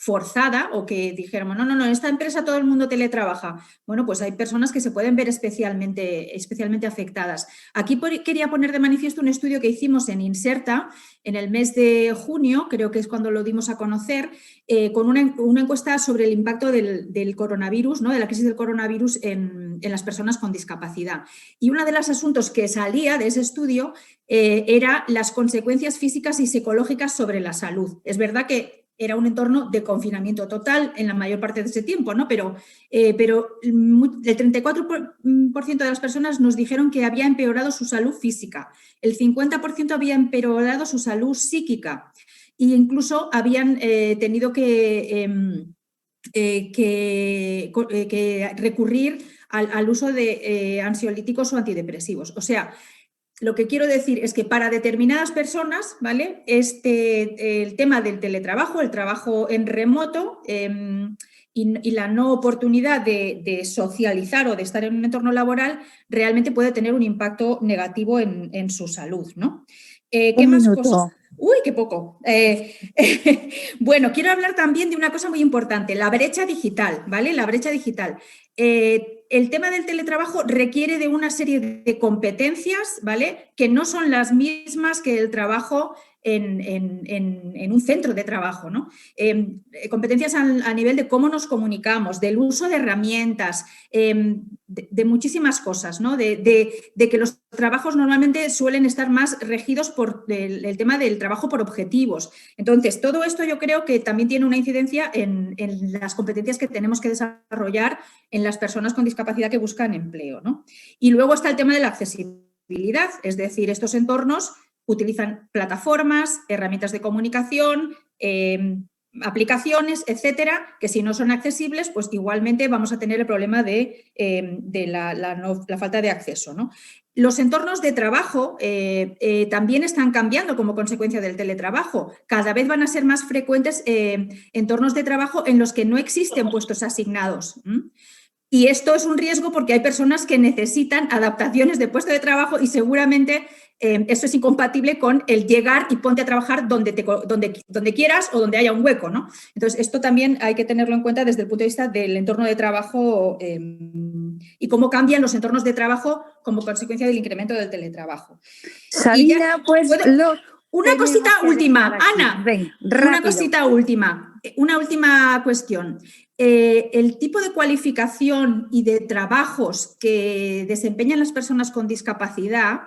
forzada o que dijéramos, no, en esta empresa todo el mundo teletrabaja, bueno, pues hay personas que se pueden ver especialmente afectadas. Aquí quería poner de manifiesto un estudio que hicimos en Inserta en el mes de junio, creo que es cuando lo dimos a conocer, con una encuesta sobre el impacto del coronavirus, ¿no? De la crisis del coronavirus en las personas con discapacidad. Y uno de los asuntos que salía de ese estudio era las consecuencias físicas y psicológicas sobre la salud. Es verdad que era un entorno de confinamiento total en la mayor parte de ese tiempo, ¿no? Pero el 34% de las personas nos dijeron que había empeorado su salud física, el 50% había empeorado su salud psíquica e incluso habían tenido que recurrir al uso de ansiolíticos o antidepresivos. O sea, lo que quiero decir es que para determinadas personas, ¿vale? El tema del teletrabajo, el trabajo en remoto y la no oportunidad de socializar o de estar en un entorno laboral realmente puede tener un impacto negativo en su salud, ¿no? ¿Qué más cosas? ¡Uy, qué poco! Bueno, quiero hablar también de una cosa muy importante, la brecha digital, ¿vale? La brecha digital. El tema del teletrabajo requiere de una serie de competencias, ¿vale? Que no son las mismas que el trabajo en un centro de trabajo, ¿no? Competencias a nivel de cómo nos comunicamos, del uso de herramientas, de muchísimas cosas, ¿no? De que los trabajos normalmente suelen estar más regidos por el tema del trabajo por objetivos. Entonces, todo esto yo creo que también tiene una incidencia en las competencias que tenemos que desarrollar en las personas con discapacidad que buscan empleo, ¿no? Y luego está el tema de la accesibilidad, es decir, estos entornos utilizan plataformas, herramientas de comunicación, aplicaciones, etcétera, que si no son accesibles, pues igualmente vamos a tener el problema de la falta de acceso, ¿no? Los entornos de trabajo también están cambiando como consecuencia del teletrabajo. Cada vez van a ser más frecuentes entornos de trabajo en los que no existen puestos asignados. Y esto es un riesgo porque hay personas que necesitan adaptaciones de puesto de trabajo y seguramente eso es incompatible con el llegar y ponte a trabajar donde quieras o donde haya un hueco, ¿no? Entonces, esto también hay que tenerlo en cuenta desde el punto de vista del entorno de trabajo y cómo cambian los entornos de trabajo como consecuencia del incremento del teletrabajo. Sabina, pues una cosita última, Ana, una cosita última, una última cuestión. El tipo de cualificación y de trabajos que desempeñan las personas con discapacidad,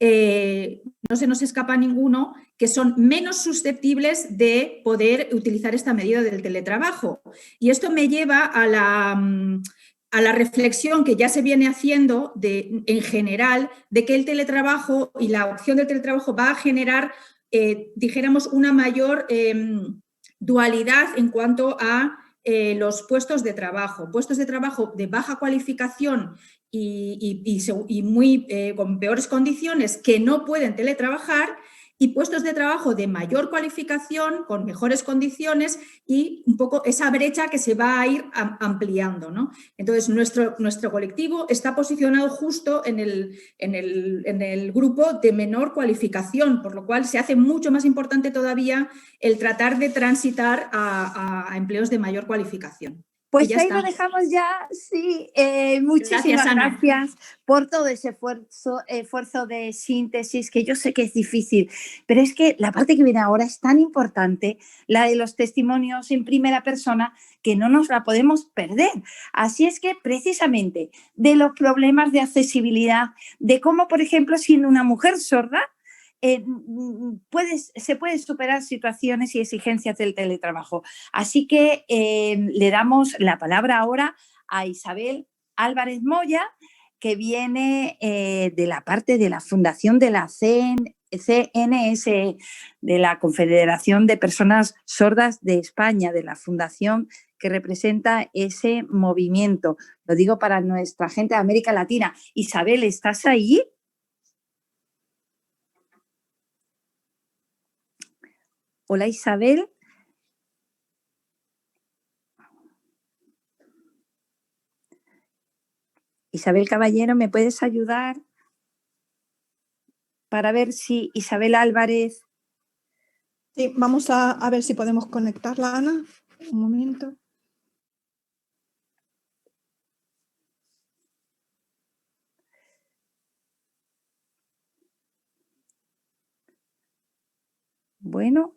no se nos escapa ninguno, que son menos susceptibles de poder utilizar esta medida del teletrabajo. Y esto me lleva a la reflexión que ya se viene haciendo en general de que el teletrabajo y la opción del teletrabajo va a generar, dijéramos, una mayor dualidad en cuanto a los puestos de trabajo de baja cualificación y muy con peores condiciones que no pueden teletrabajar y puestos de trabajo de mayor cualificación, con mejores condiciones y un poco esa brecha que se va a ir ampliando, ¿no? Entonces, nuestro colectivo está posicionado justo en el grupo de menor cualificación, por lo cual se hace mucho más importante todavía el tratar de transitar a empleos de mayor cualificación. Pues ahí lo dejamos ya, sí. Muchísimas gracias por todo ese esfuerzo de síntesis, que yo sé que es difícil, pero es que la parte que viene ahora es tan importante, la de los testimonios en primera persona, que no nos la podemos perder. Así es que precisamente de los problemas de accesibilidad, de cómo, por ejemplo, siendo una mujer sorda, se pueden superar situaciones y exigencias del teletrabajo. Así que le damos la palabra ahora a Isabel Álvarez Moya, que viene de la parte de la fundación de la CNSE, de la Confederación de Personas Sordas de España, de la fundación que representa ese movimiento. Lo digo para nuestra gente de América Latina. Isabel, ¿estás ahí? Hola, Isabel. Isabel Caballero, ¿me puedes ayudar para ver si Isabel Álvarez... Sí, vamos a ver si podemos conectarla, Ana. Un momento. Bueno,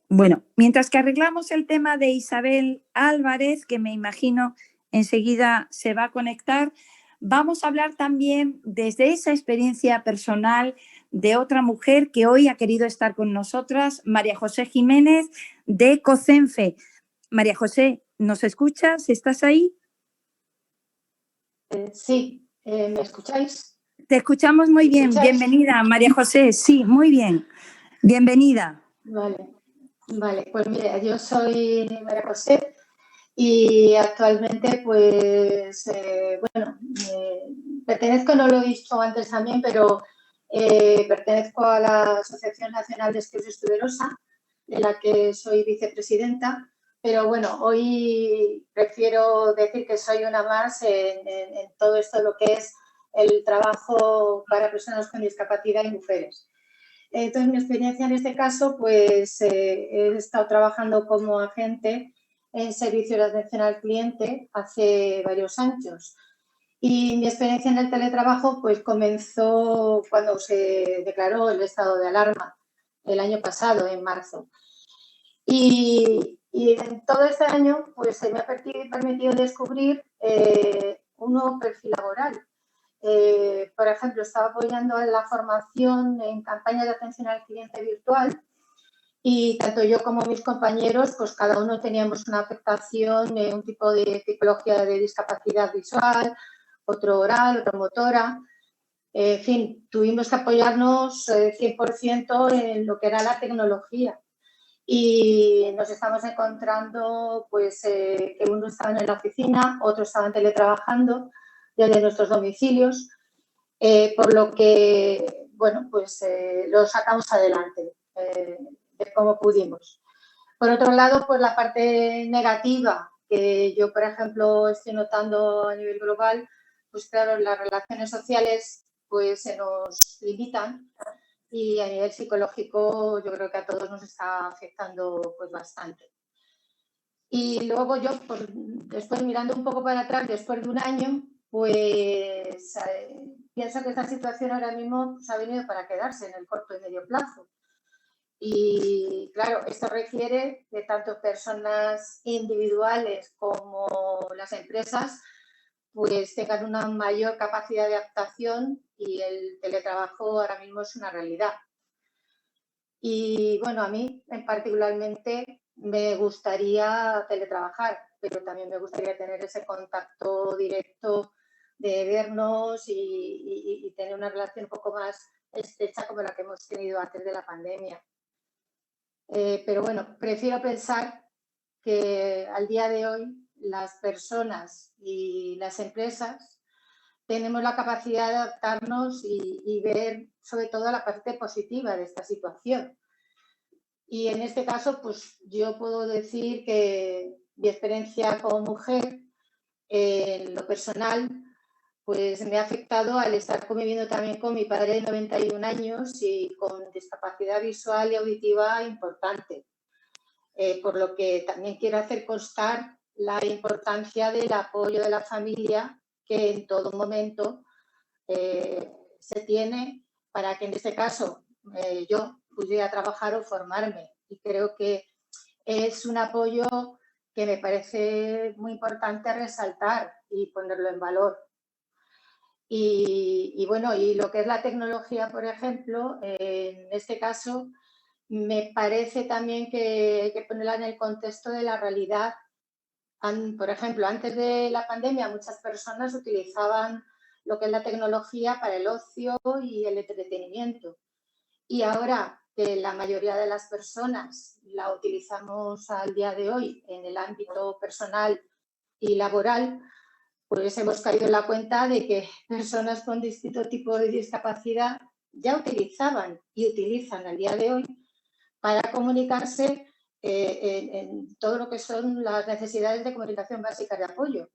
mientras que arreglamos el tema de Isabel Álvarez, que me imagino enseguida se va a conectar, vamos a hablar también desde esa experiencia personal de otra mujer que hoy ha querido estar con nosotras, María José Jiménez de COCENFE. María José, ¿nos escuchas? ¿Estás ahí? Sí, ¿me escucháis? Te escuchamos muy bien. Bienvenida, María José. Sí, muy bien. Bienvenida. Vale, pues mira, yo soy María José y actualmente pues, pertenezco, no lo he dicho antes también, pero pertenezco a la Asociación Nacional de Esclerosis Tuberosa, de la que soy vicepresidenta, pero bueno, hoy prefiero decir que soy una más en todo esto lo que es el trabajo para personas con discapacidad y mujeres. Entonces, mi experiencia en este caso, pues he estado trabajando como agente en servicio de atención al cliente hace varios años. Y mi experiencia en el teletrabajo, pues comenzó cuando se declaró el estado de alarma el año pasado, en marzo. Y en todo este año, pues se me ha permitido descubrir un nuevo perfil laboral. Por ejemplo, estaba apoyando en la formación en campañas de atención al cliente virtual y tanto yo como mis compañeros, pues cada uno teníamos una afectación, un tipo de tipología de discapacidad visual, otro oral, otro motora. En fin, tuvimos que apoyarnos 100% en lo que era la tecnología. Y nos estamos encontrando pues, que uno estaba en la oficina, otros estaban teletrabajando desde nuestros domicilios, por lo que, bueno, pues lo sacamos adelante de cómo pudimos. Por otro lado, pues la parte negativa que yo, por ejemplo, estoy notando a nivel global, pues claro, las relaciones sociales pues se nos limitan y a nivel psicológico yo creo que a todos nos está afectando pues bastante. Y luego yo, pues, después mirando un poco para atrás, después de un año, pues pienso que esta situación ahora mismo pues, ha venido para quedarse en el corto y medio plazo. Y claro, esto requiere de tanto personas individuales como las empresas pues tengan una mayor capacidad de adaptación y el teletrabajo ahora mismo es una realidad. Y bueno, a mí en particularmente me gustaría teletrabajar, pero también me gustaría tener ese contacto directo de vernos y tener una relación un poco más estrecha como la que hemos tenido antes de la pandemia. Pero bueno, prefiero pensar que al día de hoy las personas y las empresas tenemos la capacidad de adaptarnos y ver sobre todo la parte positiva de esta situación. Y en este caso, pues yo puedo decir que mi experiencia como mujer, en lo personal, pues me ha afectado al estar conviviendo también con mi padre de 91 años y con discapacidad visual y auditiva importante. Por lo que también quiero hacer constar la importancia del apoyo de la familia que en todo momento se tiene para que en este caso yo pudiera trabajar o formarme. Y creo que es un apoyo que me parece muy importante resaltar y ponerlo en valor. Y bueno, y lo que es la tecnología, por ejemplo, en este caso, me parece también que hay que ponerla en el contexto de la realidad. Por ejemplo, antes de la pandemia muchas personas utilizaban lo que es la tecnología para el ocio y el entretenimiento. Y ahora que la mayoría de las personas la utilizamos al día de hoy en el ámbito personal y laboral, pues hemos caído en la cuenta de que personas con distinto tipo de discapacidad ya utilizaban y utilizan al día de hoy para comunicarse en todo lo que son las necesidades de comunicación básica de apoyo.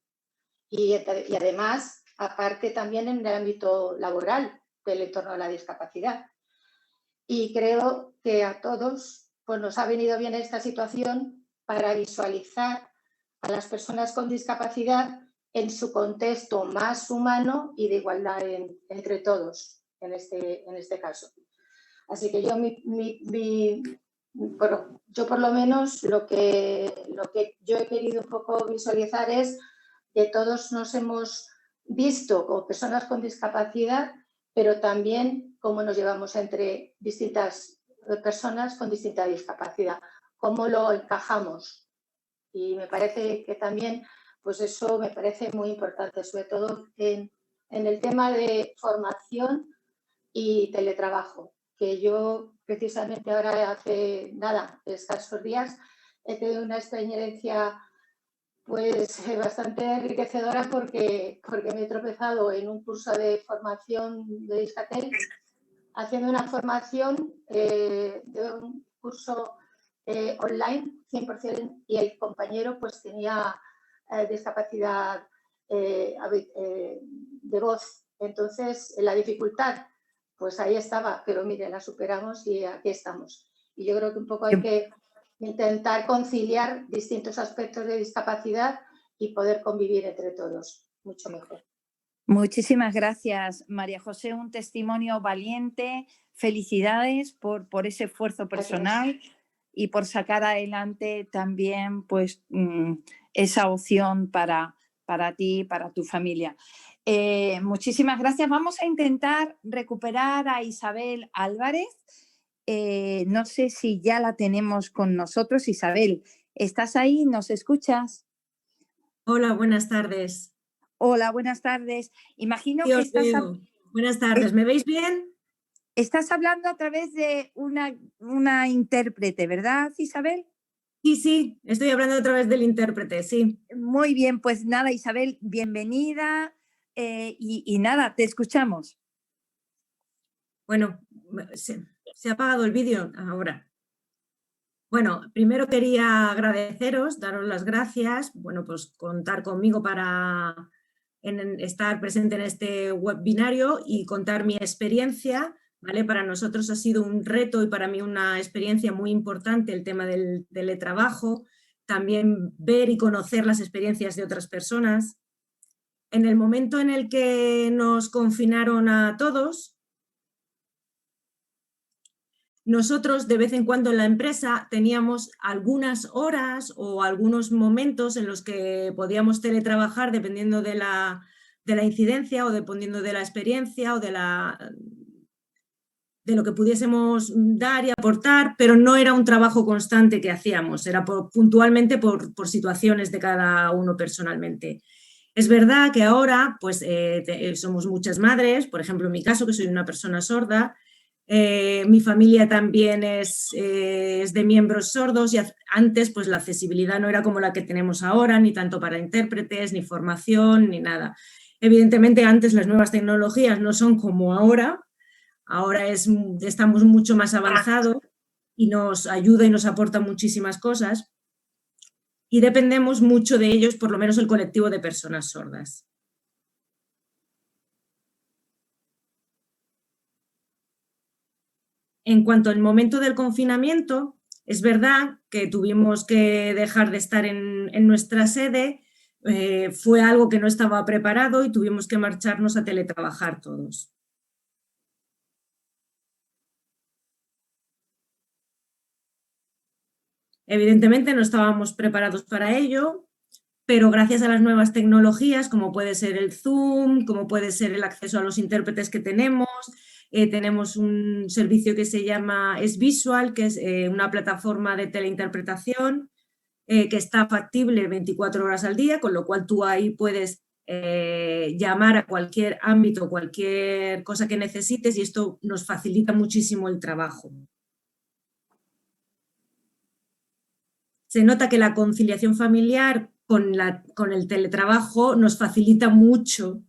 Y además, aparte también en el ámbito laboral del entorno de la discapacidad. Y creo que a todos pues, nos ha venido bien esta situación para visualizar a las personas con discapacidad en su contexto más humano y de igualdad entre todos en este caso. Así que yo por lo menos lo que yo he querido un poco visualizar es que todos nos hemos visto como personas con discapacidad, pero también cómo nos llevamos entre distintas personas con distinta discapacidad, cómo lo encajamos. Y me parece que también, pues eso me parece muy importante, sobre todo en el tema de formación y teletrabajo, que yo precisamente ahora hace nada, escasos días, he tenido una experiencia pues bastante enriquecedora porque me he tropezado en un curso de formación de Discatel, haciendo una formación de un curso online 100% y el compañero pues tenía discapacidad de voz. Entonces, la dificultad, pues ahí estaba, pero mire, la superamos y aquí estamos. Y yo creo que un poco hay que intentar conciliar distintos aspectos de discapacidad y poder convivir entre todos, mucho mejor. Muchísimas gracias, María José, un testimonio valiente. Felicidades por ese esfuerzo personal. Gracias. Y por sacar adelante también pues, esa opción para ti y para tu familia. Muchísimas gracias. Vamos a intentar recuperar a Isabel Álvarez. No sé si ya la tenemos con nosotros. Isabel, ¿estás ahí? ¿Nos escuchas? Hola, buenas tardes. Hola, buenas tardes. Imagino sí, que estás... Buenas tardes, ¿me veis bien? Estás hablando a través de una intérprete, ¿verdad, Isabel? Sí, estoy hablando a través del intérprete, sí. Muy bien, pues nada, Isabel, bienvenida y nada, te escuchamos. Bueno, se ha apagado el vídeo ahora. Bueno, primero quería agradeceros, daros las gracias, bueno, pues contar conmigo para estar presente en este webinario y contar mi experiencia, ¿vale? Para nosotros ha sido un reto y para mí una experiencia muy importante el tema del teletrabajo, también ver y conocer las experiencias de otras personas. En el momento en el que nos confinaron a todos, nosotros de vez en cuando en la empresa teníamos algunas horas o algunos momentos en los que podíamos teletrabajar dependiendo de la incidencia o dependiendo de la experiencia o de lo que pudiésemos dar y aportar, pero no era un trabajo constante que hacíamos, era puntualmente por situaciones de cada uno personalmente. Es verdad que ahora pues, somos muchas madres, por ejemplo en mi caso que soy una persona sorda, mi familia también es de miembros sordos y antes pues la accesibilidad no era como la que tenemos ahora, ni tanto para intérpretes, ni formación, ni nada. Evidentemente antes las nuevas tecnologías no son como ahora estamos mucho más avanzados y nos ayuda y nos aporta muchísimas cosas y dependemos mucho de ellos, por lo menos el colectivo de personas sordas. En cuanto al momento del confinamiento, es verdad que tuvimos que dejar de estar en nuestra sede, fue algo que no estaba preparado y tuvimos que marcharnos a teletrabajar todos. Evidentemente no estábamos preparados para ello, pero gracias a las nuevas tecnologías, como puede ser el Zoom, como puede ser el acceso a los intérpretes que tenemos un servicio que se llama SVisual, que es una plataforma de teleinterpretación que está factible 24 horas al día, con lo cual tú ahí puedes llamar a cualquier ámbito, cualquier cosa que necesites, y esto nos facilita muchísimo el trabajo. Se nota que la conciliación familiar con el teletrabajo nos facilita mucho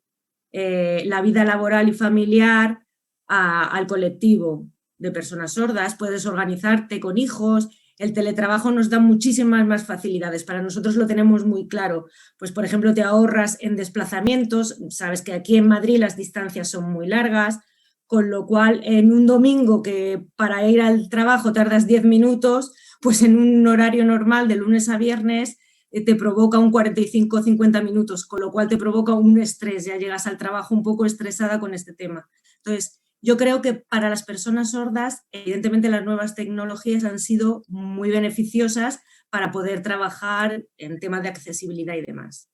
la vida laboral y familiar al colectivo de personas sordas. Puedes organizarte con hijos. El teletrabajo nos da muchísimas más facilidades. Para nosotros lo tenemos muy claro. Pues, por ejemplo, te ahorras en desplazamientos. Sabes que aquí en Madrid las distancias son muy largas, con lo cual en un domingo que para ir al trabajo tardas 10 minutos, pues en un horario normal de lunes a viernes te provoca un 45 o 50 minutos, con lo cual te provoca un estrés. Ya llegas al trabajo un poco estresada con este tema. Entonces, yo creo que para las personas sordas, evidentemente las nuevas tecnologías han sido muy beneficiosas para poder trabajar en temas de accesibilidad y demás.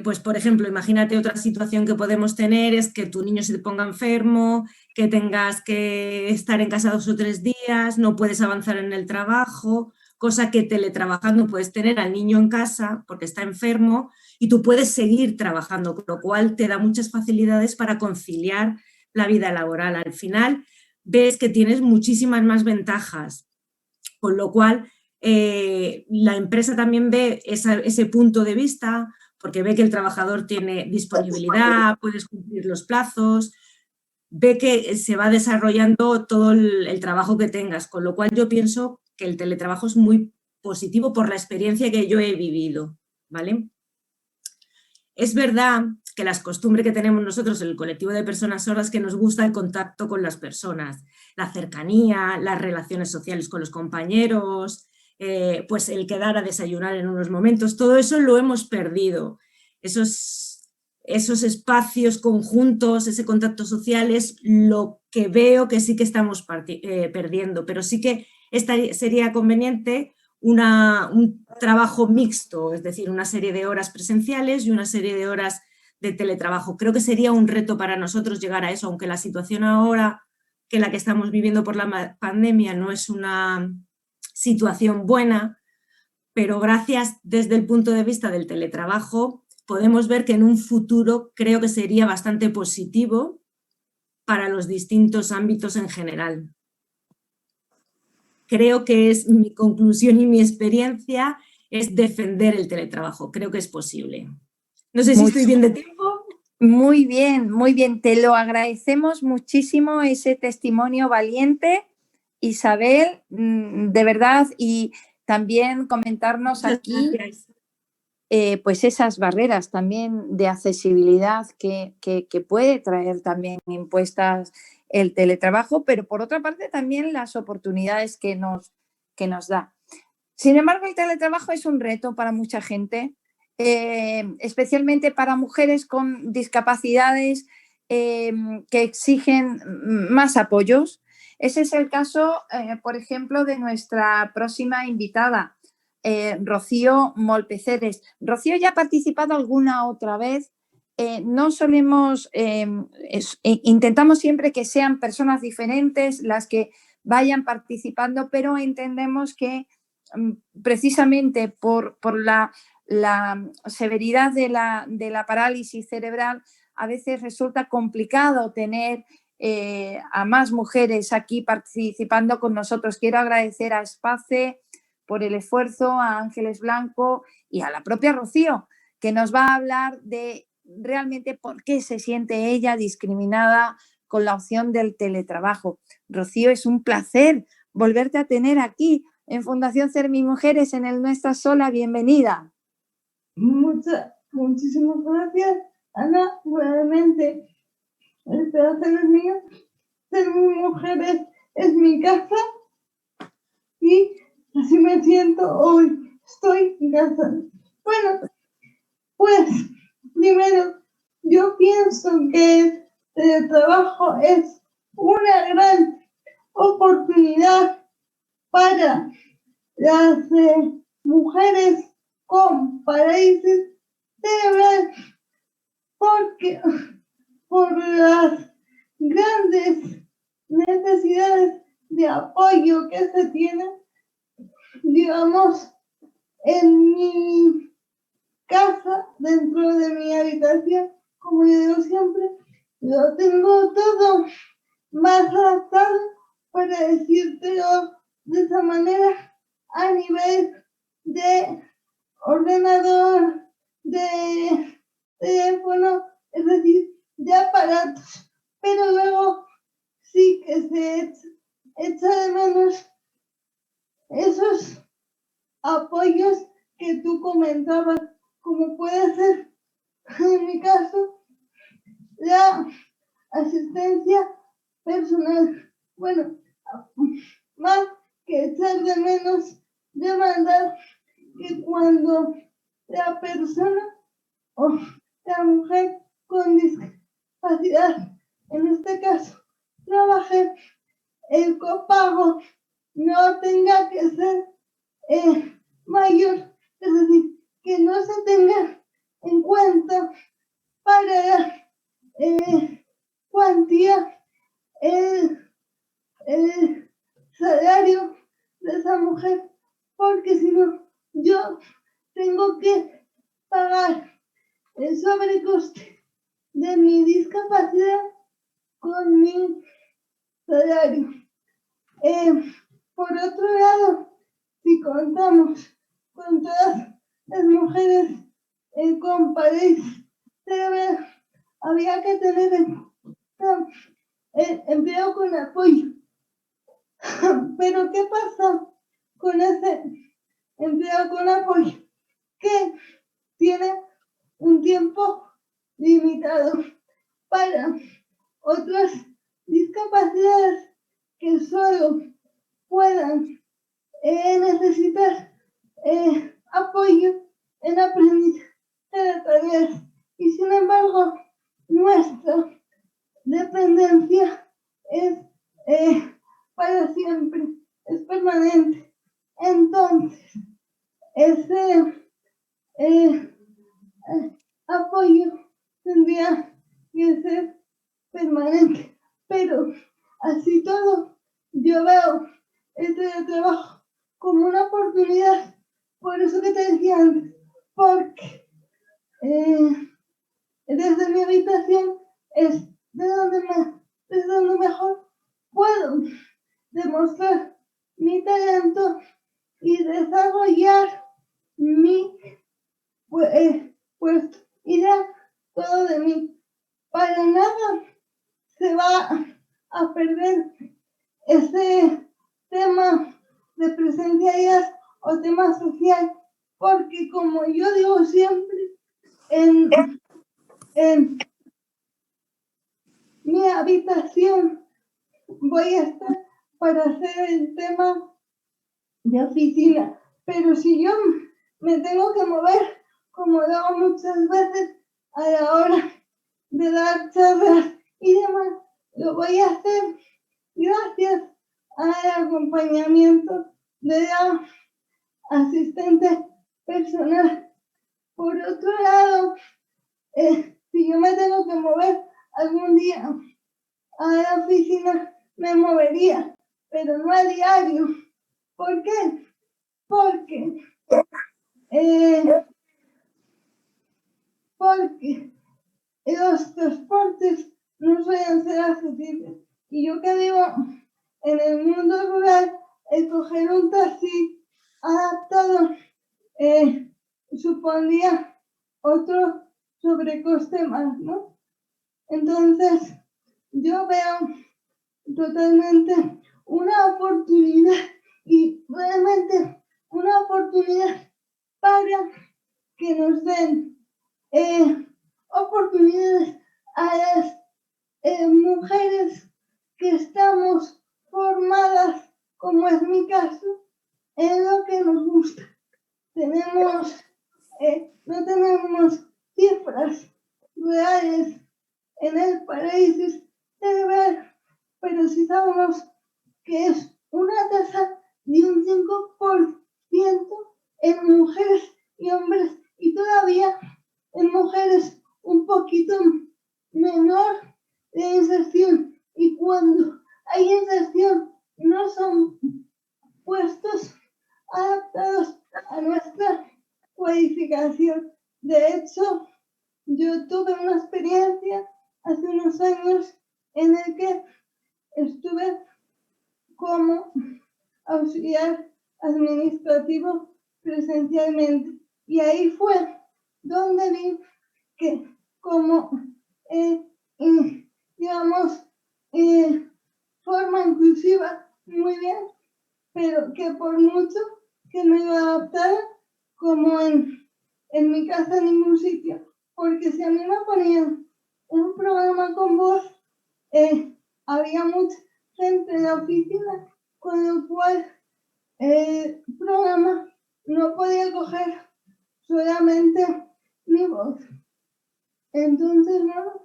Pues, por ejemplo, imagínate otra situación que podemos tener es que tu niño se te ponga enfermo, que tengas que estar en casa 2 o 3 días, no puedes avanzar en el trabajo, cosa que teletrabajando puedes tener al niño en casa porque está enfermo y tú puedes seguir trabajando, con lo cual te da muchas facilidades para conciliar la vida laboral. Al final ves que tienes muchísimas más ventajas, con lo cual la empresa también ve ese punto de vista, porque ve que el trabajador tiene disponibilidad, puedes cumplir los plazos, ve que se va desarrollando todo el trabajo que tengas, con lo cual yo pienso que el teletrabajo es muy positivo por la experiencia que yo he vivido, ¿vale? Es verdad que las costumbres que tenemos nosotros, el colectivo de personas sordas, que nos gusta el contacto con las personas, la cercanía, las relaciones sociales con los compañeros, pues el quedar a desayunar en unos momentos, todo eso lo hemos perdido. Esos espacios conjuntos, ese contacto social es lo que veo que sí que estamos perdiendo, pero sí que sería conveniente un trabajo mixto, es decir, una serie de horas presenciales y una serie de horas de teletrabajo. Creo que sería un reto para nosotros llegar a eso, aunque la situación ahora que la que estamos viviendo por la pandemia no es una situación buena, pero gracias desde el punto de vista del teletrabajo podemos ver que en un futuro creo que sería bastante positivo para los distintos ámbitos en general. Creo que es mi conclusión y mi experiencia es defender el teletrabajo. Creo que es posible. No sé si estoy bien de tiempo. Muy bien, muy bien. Te lo agradecemos muchísimo ese testimonio valiente, Isabel, de verdad, y también comentarnos aquí pues esas barreras también de accesibilidad que puede traer también impuestas el teletrabajo, pero por otra parte también las oportunidades que nos da. Sin embargo, el teletrabajo es un reto para mucha gente, especialmente para mujeres con discapacidades que exigen más apoyos. Ese es el caso, por ejemplo, de nuestra próxima invitada, Rocío Molpeceres. Rocío ya ha participado alguna otra vez. No solemos, intentamos siempre que sean personas diferentes las que vayan participando, pero entendemos que precisamente por la severidad de la parálisis cerebral, a veces resulta complicado tener a más mujeres aquí participando con nosotros. Quiero agradecer a Espace por el esfuerzo, a Ángeles Blanco y a la propia Rocío, que nos va a hablar de realmente por qué se siente ella discriminada con la opción del teletrabajo. Rocío, es un placer volverte a tener aquí en Fundación Cermimujeres en el No Estás Sola. Bienvenida. Muchísimas gracias, Ana. Nuevamente, el placer es mío. Cermimujeres es mi casa y así me siento hoy. Estoy en casa. Bueno, pues primero, yo pienso que el trabajo es una gran oportunidad para las mujeres con parálisis cerebral, porque por las grandes necesidades de apoyo que se tienen, digamos, en mi casa dentro de mi habitación, como yo digo siempre, lo tengo todo más adaptado para decírtelo de esa manera a nivel de ordenador, de teléfono, es decir, de aparatos. Pero luego sí que se echa de menos esos apoyos que tú comentabas, como puede ser, en mi caso, la asistencia personal. Bueno, más que echar de menos, demandar que cuando la persona o la mujer con discapacidad, en este caso, trabaje, el copago no tenga que ser mayor, es decir, que no se tenga en cuenta para la cuantía, el salario de esa mujer, porque si no, yo tengo que pagar el sobrecoste de mi discapacidad con mi salario. Por otro lado, si contamos con todas las mujeres con parálisis cerebral, había que tener empleo con apoyo. Pero ¿qué pasa con ese empleo con apoyo? Que tiene un tiempo limitado para otras discapacidades que solo puedan necesitar apoyo en aprendizaje de tareas. Y sin embargo, nuestra dependencia es para siempre, es permanente. Entonces, ese apoyo tendría que ser permanente. Pero así todo, yo veo el teletrabajo como una oportunidad, por eso que te decía antes, porque desde mi habitación es desde donde mejor puedo demostrar mi talento y desarrollar mi puesto y dar todo de mí. Para nada se va a perder ese tema de presencialidad o tema social, porque como yo digo siempre, en mi habitación voy a estar para hacer el tema de oficina, pero si yo me tengo que mover, como lo hago muchas veces a la hora de dar charlas y demás, lo voy a hacer gracias al acompañamiento de la asistente personal. Por otro lado, si yo me tengo que mover algún día a la oficina, me movería, pero no a diario. ¿Por qué? Porque los transportes no suelen ser accesibles. Y yo que vivo en el mundo rural, el coger un taxi adaptado supondría otro sobrecoste más, ¿no? Entonces, yo veo totalmente una oportunidad y realmente una oportunidad para que nos den oportunidades a las mujeres que estamos formadas, como es mi caso, en lo que nos gusta. No tenemos cifras reales en el parálisis cerebral, pero sí sabemos que es una tasa de un 5% en mujeres y hombres, y todavía en mujeres un poquito menor de inserción. Y cuando hay inserción, no son puestos adaptados a nuestra cualificación. De hecho, yo tuve una experiencia hace unos años en el que estuve como auxiliar administrativo presencialmente. Y ahí fue donde vi que como, digamos, forma inclusiva muy bien, pero que por mucho que me lo adaptara, como en mi casa en ningún sitio. Porque si a mí me ponían un programa con voz, había mucha gente en la oficina, con lo cual el programa no podía coger solamente mi voz. Entonces, bueno,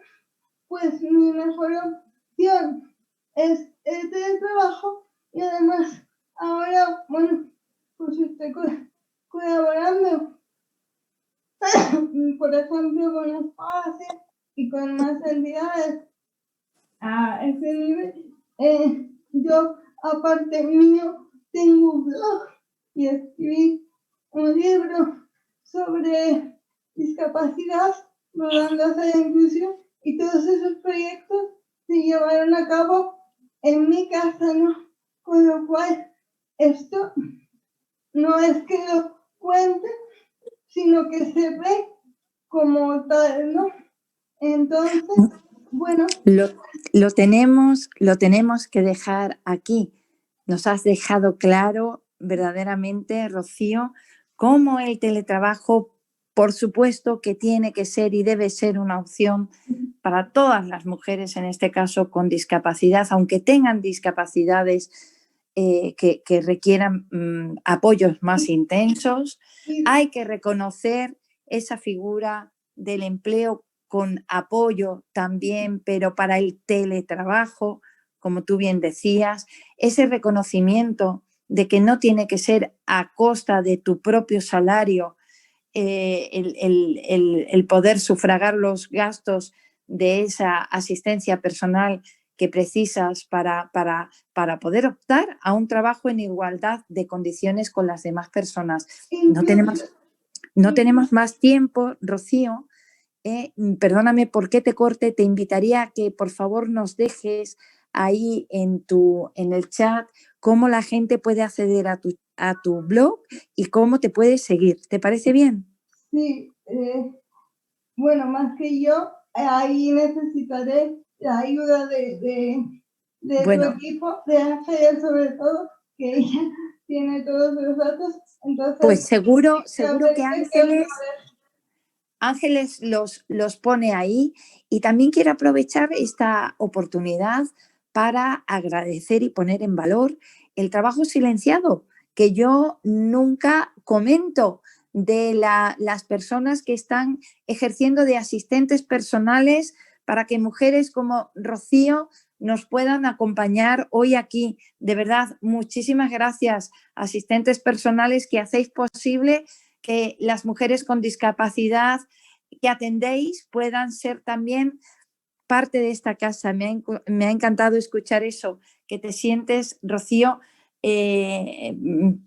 pues mi mejor opción es el teletrabajo y además ahora, bueno, pues estoy colaborando, por ejemplo, con Espacio y con más entidades a ese nivel. Yo, aparte mío, tengo un blog y escribí un libro sobre discapacidad, rodando hacia la inclusión, y todos esos proyectos se llevaron a cabo en mi casa, ¿no? Con lo cual, esto no es que lo cuente, sino que se ve como tal, ¿no? Entonces, bueno. Lo tenemos que dejar aquí. Nos has dejado claro verdaderamente, Rocío, cómo el teletrabajo, por supuesto que tiene que ser y debe ser una opción para todas las mujeres, en este caso con discapacidad, aunque tengan discapacidades que requieran apoyos más intensos. Hay que reconocer esa figura del empleo con apoyo también, pero para el teletrabajo, como tú bien decías, ese reconocimiento de que no tiene que ser a costa de tu propio salario el poder sufragar los gastos de esa asistencia personal que precisas para poder optar a un trabajo en igualdad de condiciones con las demás personas. No tenemos más tiempo, Rocío. Perdóname por qué te corte, te invitaría a que por favor nos dejes ahí en el chat cómo la gente puede acceder a tu blog y cómo te puedes seguir. ¿Te parece bien? Sí, bueno, más que yo, ahí necesitaré la ayuda de tu equipo, de Ángeles sobre todo, que ella tiene todos los datos. Entonces, pues seguro que Ángeles los pone ahí, y también quiero aprovechar esta oportunidad para agradecer y poner en valor el trabajo silenciado, que yo nunca comento, de las personas que están ejerciendo de asistentes personales para que mujeres como Rocío nos puedan acompañar hoy aquí. De verdad, muchísimas gracias, asistentes personales, que hacéis posible que las mujeres con discapacidad que atendéis puedan ser también parte de esta casa. Me ha encantado escuchar eso, que te sientes, Rocío,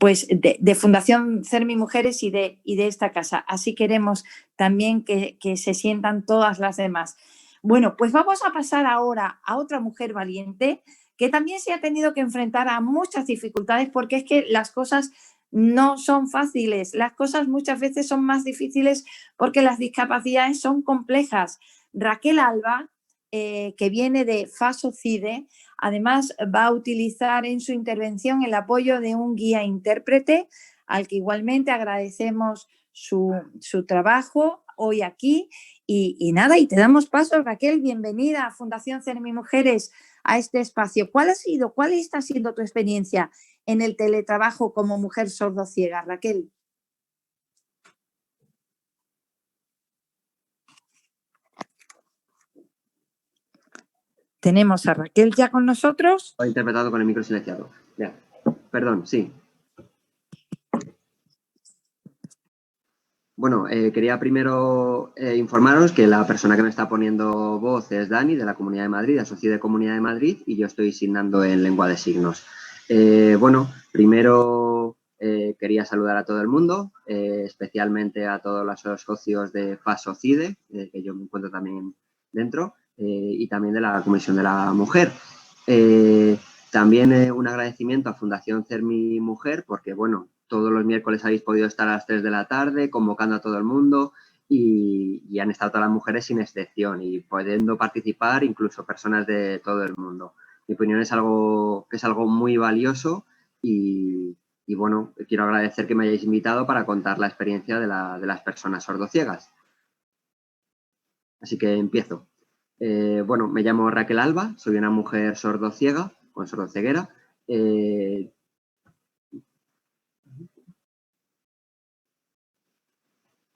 pues de Fundación CERMI Mujeres y de esta casa. Así queremos también que se sientan todas las demás. Bueno, pues vamos a pasar ahora a otra mujer valiente que también se ha tenido que enfrentar a muchas dificultades, porque es que las cosas no son fáciles, las cosas muchas veces son más difíciles porque las discapacidades son complejas. Raquel Alba, que viene de FASOCIDE, además va a utilizar en su intervención el apoyo de un guía intérprete, al que igualmente agradecemos su trabajo hoy aquí. Y nada, y te damos paso, Raquel, bienvenida a Fundación CERMI Mujeres, a este espacio. ¿Cuál está siendo tu experiencia en el teletrabajo como mujer sordociega, Raquel? ¿Tenemos a Raquel ya con nosotros? Lo he interpretado con el micro silenciado. Ya. Perdón, sí. Bueno, quería primero informaros que la persona que me está poniendo voz es Dani, de la Comunidad de Madrid, asociada de Comunidad de Madrid, y yo estoy signando en lengua de signos. Bueno, primero Quería saludar a todo el mundo, especialmente a todos los socios de FASOCIDE, que yo me encuentro también dentro, y también de la Comisión de la Mujer. También un agradecimiento a Fundación CERMI Mujer, porque, bueno, todos los miércoles habéis podido estar a las 3 de la tarde convocando a todo el mundo y han estado todas las mujeres sin excepción y pudiendo participar incluso personas de todo el mundo. Mi opinión es algo muy valioso y bueno, quiero agradecer que me hayáis invitado para contar la experiencia de las personas sordociegas. Así que empiezo. Bueno, me llamo Raquel Alba, soy una mujer sordociega, con sordoceguera.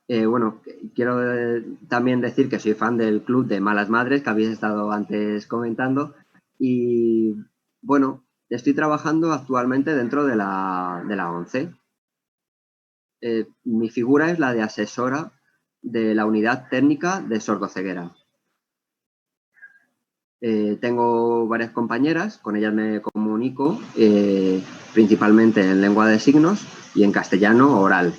Bueno, quiero también decir que soy fan del Club de Malas Madres que habéis estado antes comentando y, bueno, estoy trabajando actualmente dentro de la ONCE. Mi figura es la de asesora de la Unidad Técnica de Sordoceguera. Tengo varias compañeras, con ellas me comunico principalmente en lengua de signos y en castellano oral.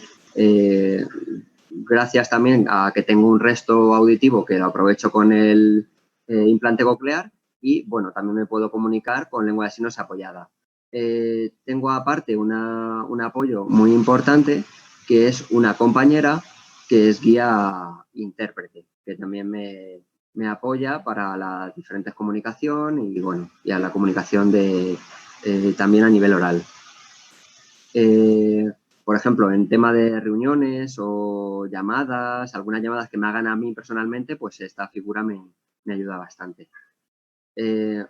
Gracias también a que tengo un resto auditivo que lo aprovecho con el implante coclear y, bueno, también me puedo comunicar con lengua de signos apoyada. Tengo aparte un apoyo muy importante que es una compañera que es guía intérprete, que también me apoya para la diferentes comunicación y, bueno, y a la comunicación también a nivel oral. Por ejemplo, en tema de reuniones o llamadas, algunas llamadas que me hagan a mí personalmente, pues esta figura me ayuda bastante.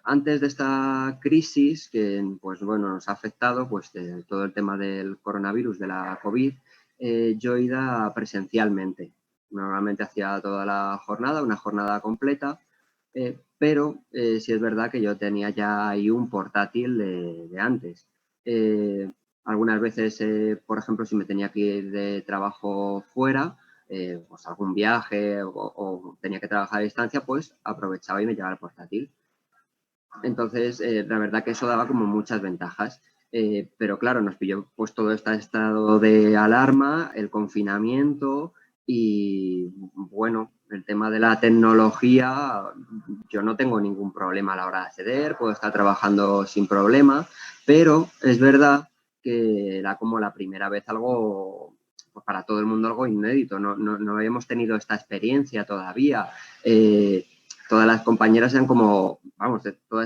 Antes de esta crisis que, pues bueno, nos ha afectado, pues de todo el tema del coronavirus, de la COVID, yo iba presencialmente. Normalmente hacía toda la jornada, una jornada completa, pero sí es verdad que yo tenía ya ahí un portátil de antes. Algunas veces, por ejemplo, si me tenía que ir de trabajo fuera, pues algún viaje o tenía que trabajar a distancia, pues aprovechaba y me llevaba el portátil. Entonces, la verdad que eso daba como muchas ventajas. Pero claro, nos pilló pues todo este estado de alarma, el confinamiento y, bueno, el tema de la tecnología, yo no tengo ningún problema a la hora de acceder, puedo estar trabajando sin problema, pero es verdad que era como la primera vez algo, pues para todo el mundo algo inédito, no habíamos tenido esta experiencia todavía. Todas las compañeras eran como, vamos, de toda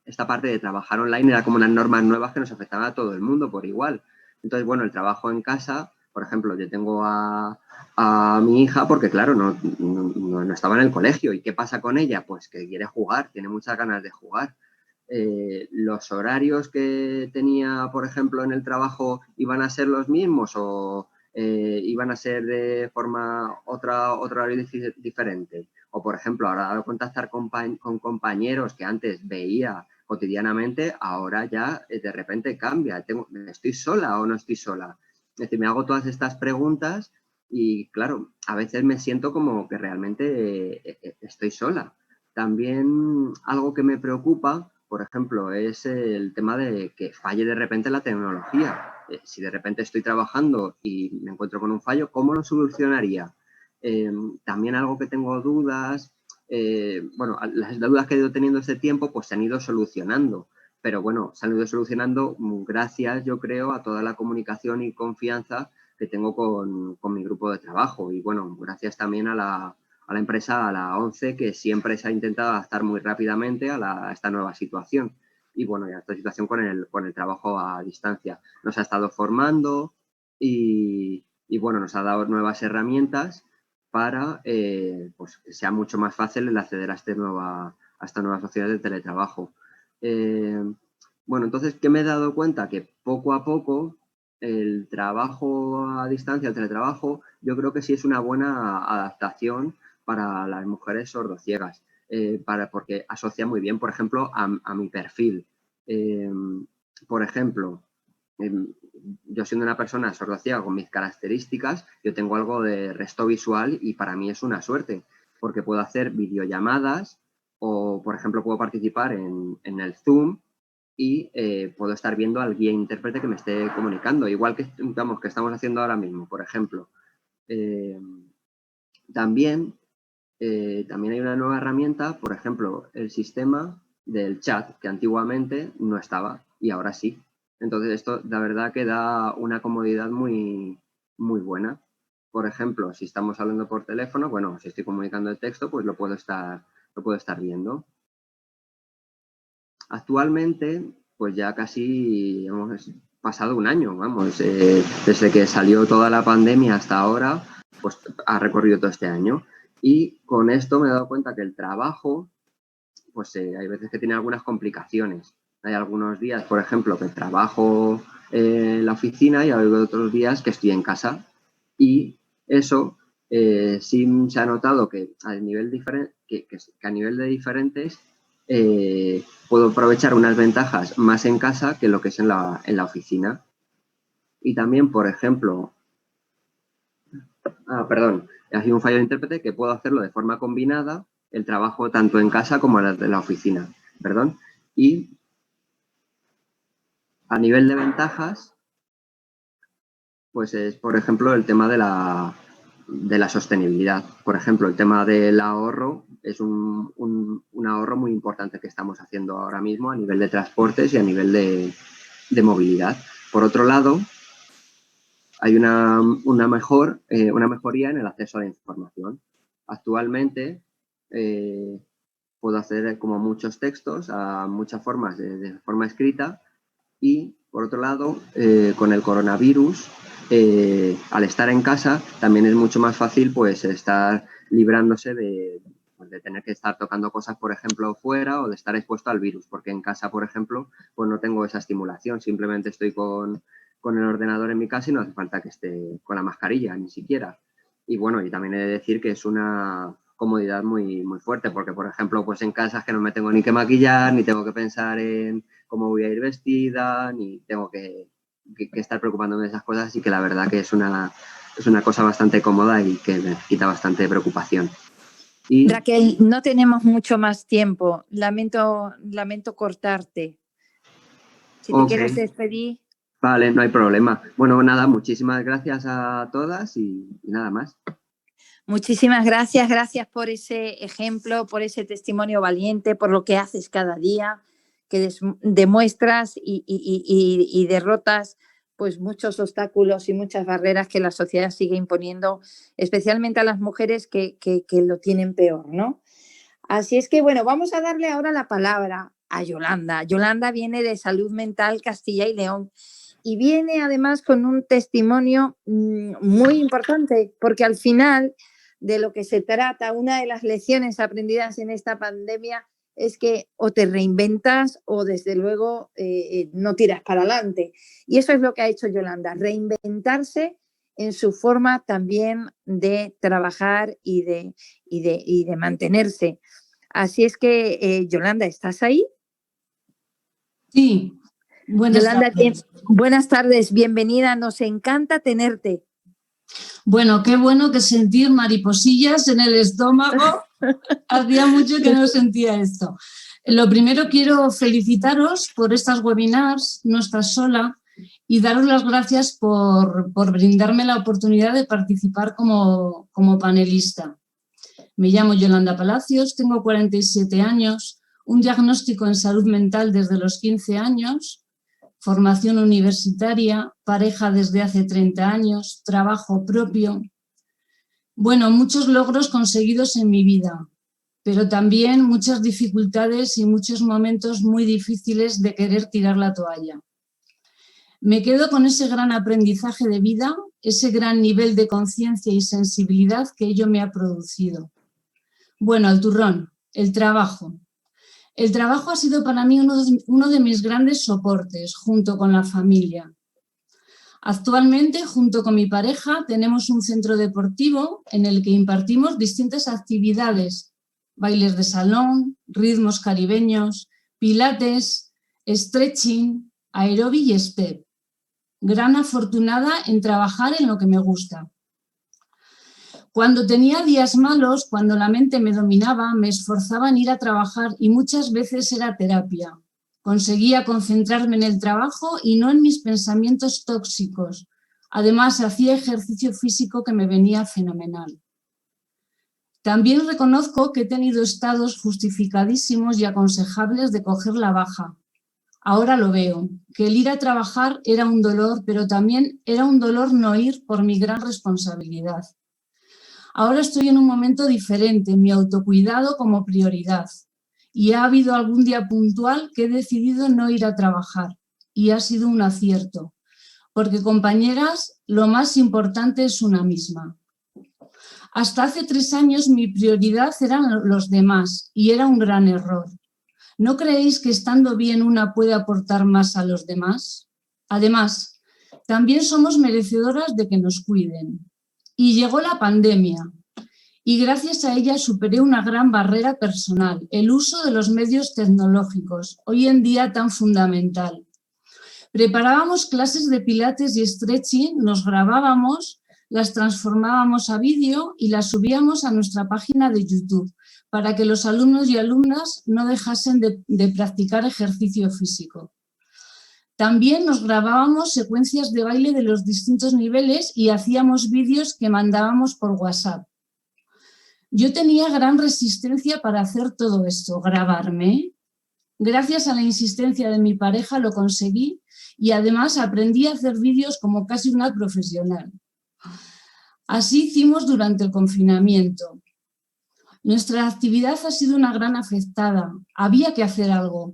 esta parte de trabajar online era como unas normas nuevas que nos afectaban a todo el mundo por igual. Entonces, bueno, el trabajo en casa, por ejemplo, yo tengo a mi hija porque, claro, no estaba en el colegio. ¿Y qué pasa con ella? Pues que quiere jugar, tiene muchas ganas de jugar. Los horarios que tenía, por ejemplo, en el trabajo iban a ser los mismos o iban a ser de forma otro horario diferente. O, por ejemplo, ahora contactar con compañeros que antes veía cotidianamente, ahora ya de repente cambia. ¿Estoy sola o no estoy sola? Es decir, me hago todas estas preguntas y, claro, a veces me siento como que realmente estoy sola. También algo que me preocupa, por ejemplo, es el tema de que falle de repente la tecnología. Si de repente estoy trabajando y me encuentro con un fallo, ¿cómo lo solucionaría? También algo que tengo dudas, bueno, las dudas que he ido teniendo este tiempo pues se han ido solucionando, pero bueno, se han ido solucionando gracias, yo creo, a toda la comunicación y confianza que tengo con mi grupo de trabajo y, bueno, gracias también a la empresa, a la ONCE, que siempre se ha intentado adaptar muy rápidamente a esta nueva situación. Y, bueno, ya esta situación con el trabajo a distancia. Nos ha estado formando y bueno, nos ha dado nuevas herramientas para pues, que sea mucho más fácil el acceder a esta nueva sociedad de teletrabajo. Bueno, entonces, ¿qué me he dado cuenta? Que poco a poco el trabajo a distancia, el teletrabajo, yo creo que sí es una buena adaptación para las mujeres sordociegas, porque asocia muy bien, por ejemplo, a mi perfil. Por ejemplo, yo siendo una persona sordociega con mis características, yo tengo algo de resto visual y para mí es una suerte, porque puedo hacer videollamadas o, por ejemplo, puedo participar en el Zoom y puedo estar viendo al guía intérprete que me esté comunicando, igual que, vamos, que estamos haciendo ahora mismo, por ejemplo. También hay una nueva herramienta, por ejemplo, el sistema del chat, que antiguamente no estaba y ahora sí. Entonces, esto la verdad que da una comodidad muy, muy buena. Por ejemplo, si estamos hablando por teléfono, bueno, si estoy comunicando el texto, pues lo puedo estar viendo. Actualmente, pues ya casi hemos pasado un año, vamos, desde que salió toda la pandemia hasta ahora, pues ha recorrido todo este año. Y con esto me he dado cuenta que el trabajo, pues hay veces que tiene algunas complicaciones. Hay algunos días, por ejemplo, que trabajo en la oficina y hay otros días que estoy en casa. Y eso sí se ha notado que a nivel de diferentes puedo aprovechar unas ventajas más en casa que lo que es en la oficina. Y también, por ejemplo, ha sido un fallo de intérprete que puedo hacerlo de forma combinada, el trabajo tanto en casa como en la oficina. Y a nivel de ventajas, pues es, por ejemplo, el tema de la sostenibilidad. Por ejemplo, el tema del ahorro es un ahorro muy importante que estamos haciendo ahora mismo a nivel de transportes y a nivel de movilidad. Por otro lado, hay una mejoría en el acceso a la información. Actualmente puedo acceder como muchos textos a muchas formas de forma escrita y, por otro lado, con el coronavirus, al estar en casa también es mucho más fácil pues estar librándose de tener que estar tocando cosas, por ejemplo, fuera o de estar expuesto al virus, porque en casa, por ejemplo, pues no tengo esa estimulación, simplemente estoy con el ordenador en mi casa y no hace falta que esté con la mascarilla, ni siquiera. Y bueno, y también he de decir que es una comodidad muy, muy fuerte, porque, por ejemplo, pues en casa es que no me tengo ni que maquillar, ni tengo que pensar en cómo voy a ir vestida, ni tengo que estar preocupándome de esas cosas, y que la verdad que es una cosa bastante cómoda y que me quita bastante preocupación. Y Raquel, no tenemos mucho más tiempo. Lamento cortarte. Si te quieres despedir. Vale, no hay problema. Bueno, nada, muchísimas gracias a todas y nada más. Muchísimas gracias por ese ejemplo, por ese testimonio valiente, por lo que haces cada día, que demuestras y derrotas pues muchos obstáculos y muchas barreras que la sociedad sigue imponiendo, especialmente a las mujeres que lo tienen peor, ¿no? Así es que, bueno, vamos a darle ahora la palabra a Yolanda. Yolanda viene de Salud Mental Castilla y León y viene además con un testimonio muy importante, porque al final de lo que se trata, una de las lecciones aprendidas en esta pandemia es que o te reinventas o desde luego no tiras para adelante. Y eso es lo que ha hecho Yolanda, reinventarse en su forma también de trabajar y de mantenerse. Así es que, Yolanda, ¿estás ahí? Sí, buenas tardes. Buenas tardes, bienvenida, nos encanta tenerte. Bueno, qué bueno que sentir mariposillas en el estómago. Hacía mucho que no sentía esto. Lo primero, quiero felicitaros por estas webinars, no estás sola, y daros las gracias por brindarme la oportunidad de participar como panelista. Me llamo Yolanda Palacios, tengo 47 años, un diagnóstico en salud mental desde los 15 años, formación universitaria, pareja desde hace 30 años, trabajo propio. Bueno, muchos logros conseguidos en mi vida, pero también muchas dificultades y muchos momentos muy difíciles de querer tirar la toalla. Me quedo con ese gran aprendizaje de vida, ese gran nivel de conciencia y sensibilidad que ello me ha producido. Bueno, al turrón, el trabajo. El trabajo ha sido para mí uno de mis grandes soportes, junto con la familia. Actualmente, junto con mi pareja, tenemos un centro deportivo en el que impartimos distintas actividades, bailes de salón, ritmos caribeños, pilates, stretching, aeróbic y step. Gran afortunada en trabajar en lo que me gusta. Cuando tenía días malos, cuando la mente me dominaba, me esforzaba en ir a trabajar y muchas veces era terapia. Conseguía concentrarme en el trabajo y no en mis pensamientos tóxicos. Además, hacía ejercicio físico que me venía fenomenal. También reconozco que he tenido estados justificadísimos y aconsejables de coger la baja. Ahora lo veo, que el ir a trabajar era un dolor, pero también era un dolor no ir por mi gran responsabilidad. Ahora estoy en un momento diferente, mi autocuidado como prioridad. Y ha habido algún día puntual que he decidido no ir a trabajar. Y ha sido un acierto. Porque, compañeras, lo más importante es una misma. Hasta hace 3 años mi prioridad eran los demás y era un gran error. ¿No creéis que estando bien una puede aportar más a los demás? Además, también somos merecedoras de que nos cuiden. Y llegó la pandemia. Y gracias a ella superé una gran barrera personal, el uso de los medios tecnológicos, hoy en día tan fundamental. Preparábamos clases de pilates y stretching, nos grabábamos, las transformábamos a vídeo y las subíamos a nuestra página de YouTube para que los alumnos y alumnas no dejasen de practicar ejercicio físico. También nos grabábamos secuencias de baile de los distintos niveles y hacíamos vídeos que mandábamos por WhatsApp. Yo tenía gran resistencia para hacer todo esto, grabarme. Gracias a la insistencia de mi pareja lo conseguí y además aprendí a hacer vídeos como casi una profesional. Así hicimos durante el confinamiento. Nuestra actividad ha sido una gran afectada. Había que hacer algo.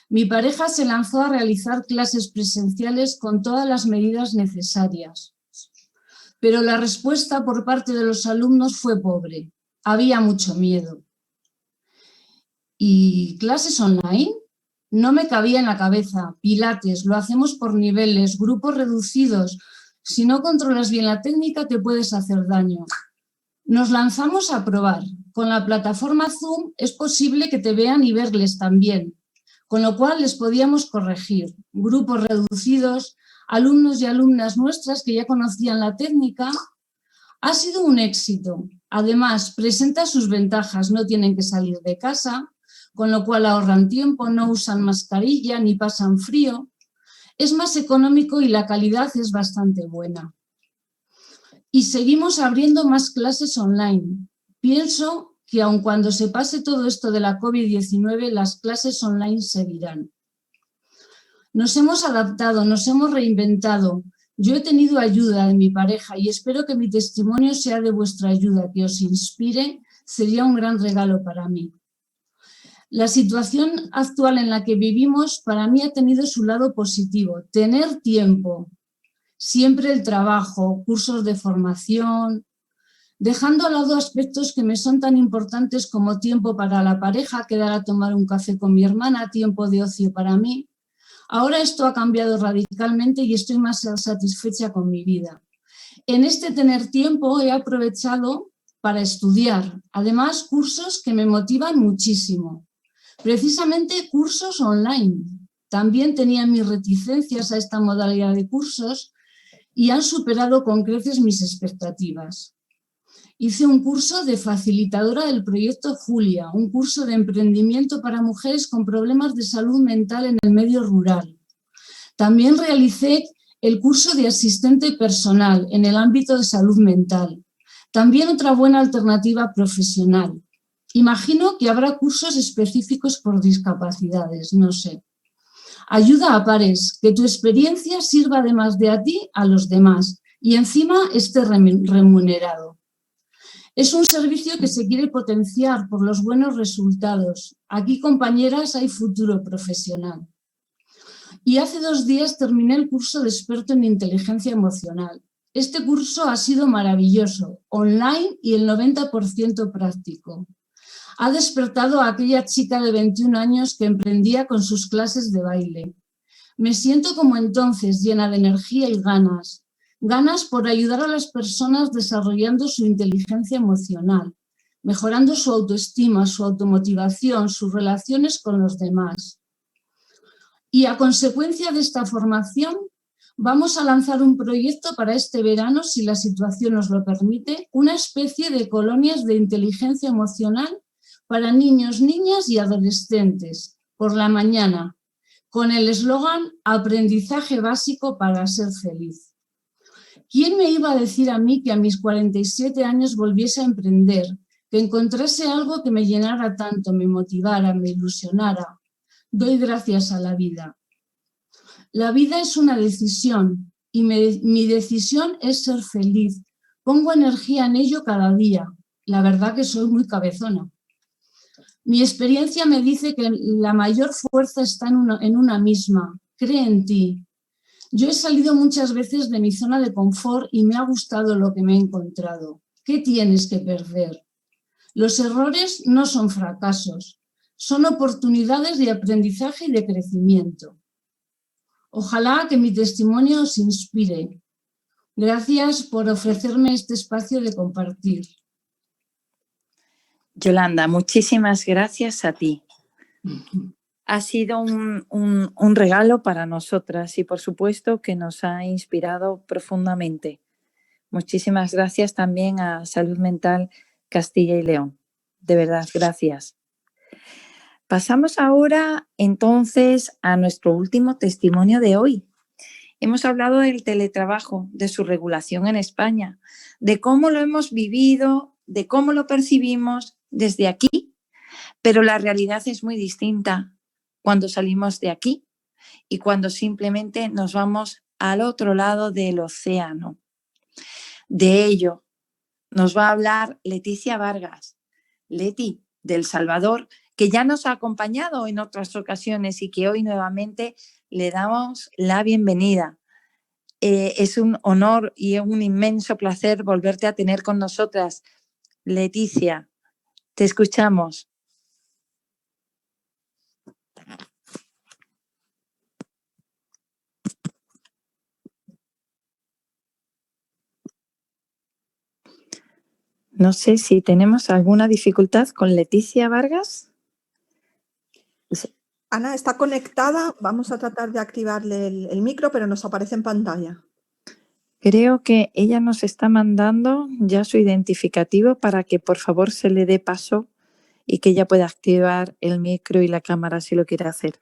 Mi pareja se lanzó a realizar clases presenciales con todas las medidas necesarias. Pero la respuesta por parte de los alumnos fue pobre. Había mucho miedo. ¿Y clases online? No me cabía en la cabeza. Pilates, lo hacemos por niveles, grupos reducidos. Si no controlas bien la técnica, te puedes hacer daño. Nos lanzamos a probar. Con la plataforma Zoom es posible que te vean y verles también, con lo cual les podíamos corregir. Grupos reducidos, alumnos y alumnas nuestras que ya conocían la técnica. Ha sido un éxito. Además, presenta sus ventajas. No tienen que salir de casa, con lo cual ahorran tiempo, no usan mascarilla ni pasan frío. Es más económico y la calidad es bastante buena. Y seguimos abriendo más clases online. Pienso que aun cuando se pase todo esto de la COVID-19, las clases online seguirán. Nos hemos adaptado, nos hemos reinventado. Yo he tenido ayuda de mi pareja y espero que mi testimonio sea de vuestra ayuda, que os inspire, sería un gran regalo para mí. La situación actual en la que vivimos para mí ha tenido su lado positivo, tener tiempo, siempre el trabajo, cursos de formación, dejando al lado aspectos que me son tan importantes como tiempo para la pareja, quedar a tomar un café con mi hermana, tiempo de ocio para mí. Ahora esto ha cambiado radicalmente y estoy más satisfecha con mi vida. En este tener tiempo he aprovechado para estudiar, además cursos que me motivan muchísimo. Precisamente cursos online. También tenía mis reticencias a esta modalidad de cursos y han superado con creces mis expectativas. Hice un curso de facilitadora del proyecto Julia, un curso de emprendimiento para mujeres con problemas de salud mental en el medio rural. También realicé el curso de asistente personal en el ámbito de salud mental. También otra buena alternativa profesional. Imagino que habrá cursos específicos por discapacidades, no sé. Ayuda a pares, que tu experiencia sirva además de a ti a los demás y encima esté remunerado. Es un servicio que se quiere potenciar por los buenos resultados. Aquí, compañeras, hay futuro profesional. Y hace 2 días terminé el curso de experto en inteligencia emocional. Este curso ha sido maravilloso, online y el 90% práctico. Ha despertado a aquella chica de 21 años que emprendía con sus clases de baile. Me siento como entonces, llena de energía y ganas por ayudar a las personas desarrollando su inteligencia emocional, mejorando su autoestima, su automotivación, sus relaciones con los demás. Y a consecuencia de esta formación, vamos a lanzar un proyecto para este verano, si la situación nos lo permite, una especie de colonias de inteligencia emocional para niños, niñas y adolescentes, por la mañana. con el eslogan Aprendizaje básico para ser feliz. ¿Quién me iba a decir a mí que a mis 47 años volviese a emprender, que encontrase algo que me llenara tanto, me motivara, me ilusionara? Doy gracias a la vida. La vida es una decisión y mi decisión es ser feliz. Pongo energía en ello cada día. La verdad que soy muy cabezona. Mi experiencia me dice que la mayor fuerza está en una misma. Cree en ti. Yo he salido muchas veces de mi zona de confort y me ha gustado lo que me he encontrado. ¿Qué tienes que perder? Los errores no son fracasos, son oportunidades de aprendizaje y de crecimiento. Ojalá que mi testimonio os inspire. Gracias por ofrecerme este espacio de compartir. Yolanda, muchísimas gracias a ti. Ha sido un regalo para nosotras y por supuesto que nos ha inspirado profundamente. Muchísimas gracias también a Salud Mental Castilla y León. De verdad, gracias. Pasamos ahora entonces a nuestro último testimonio de hoy. Hemos hablado del teletrabajo, de su regulación en España, de cómo lo hemos vivido, de cómo lo percibimos desde aquí, pero la realidad es muy distinta cuando salimos de aquí y cuando simplemente nos vamos al otro lado del océano. De ello nos va a hablar Leticia Vargas. Leti, de El Salvador, que ya nos ha acompañado en otras ocasiones y que hoy nuevamente le damos la bienvenida. Es un honor y un inmenso placer volverte a tener con nosotras. Leticia, te escuchamos. No sé si tenemos alguna dificultad con Leticia Vargas. Ana está conectada, vamos a tratar de activarle el micro, pero nos aparece en pantalla. Creo que ella nos está mandando ya su identificativo para que por favor se le dé paso y que ella pueda activar el micro y la cámara si lo quiere hacer.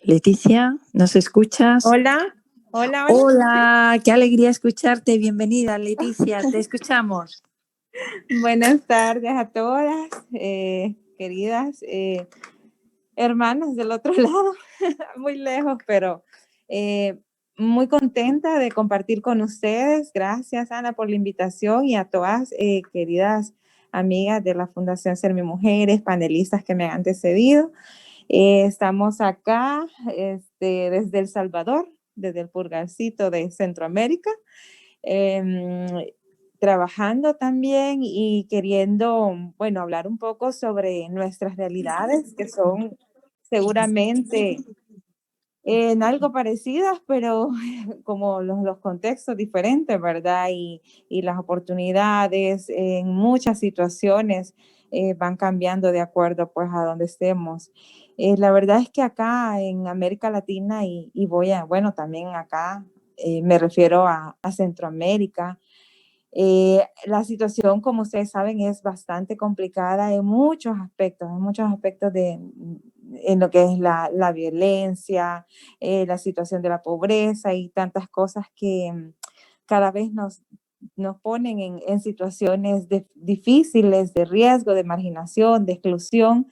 Leticia, ¿nos escuchas? Hola, hola, hola. Hola, qué alegría escucharte. Bienvenida, Leticia, te escuchamos. Buenas tardes a todas, queridas hermanas del otro lado, muy lejos, pero muy contenta de compartir con ustedes. Gracias, Ana, por la invitación y a todas queridas amigas de la Fundación Ser Mi Mujeres, panelistas que me han antecedido. Estamos acá desde El Salvador, desde el purgarcito de Centroamérica, trabajando también y queriendo, bueno, hablar un poco sobre nuestras realidades, que son seguramente en algo parecidas, pero como los contextos diferentes, ¿verdad? Y las oportunidades en muchas situaciones van cambiando de acuerdo pues a donde estemos. La verdad es que acá en América Latina y bueno, también acá me refiero a Centroamérica, la situación, como ustedes saben, es bastante complicada en muchos aspectos en lo que es la violencia, la situación de la pobreza y tantas cosas que cada vez nos ponen en situaciones difíciles, de riesgo, de marginación, de exclusión.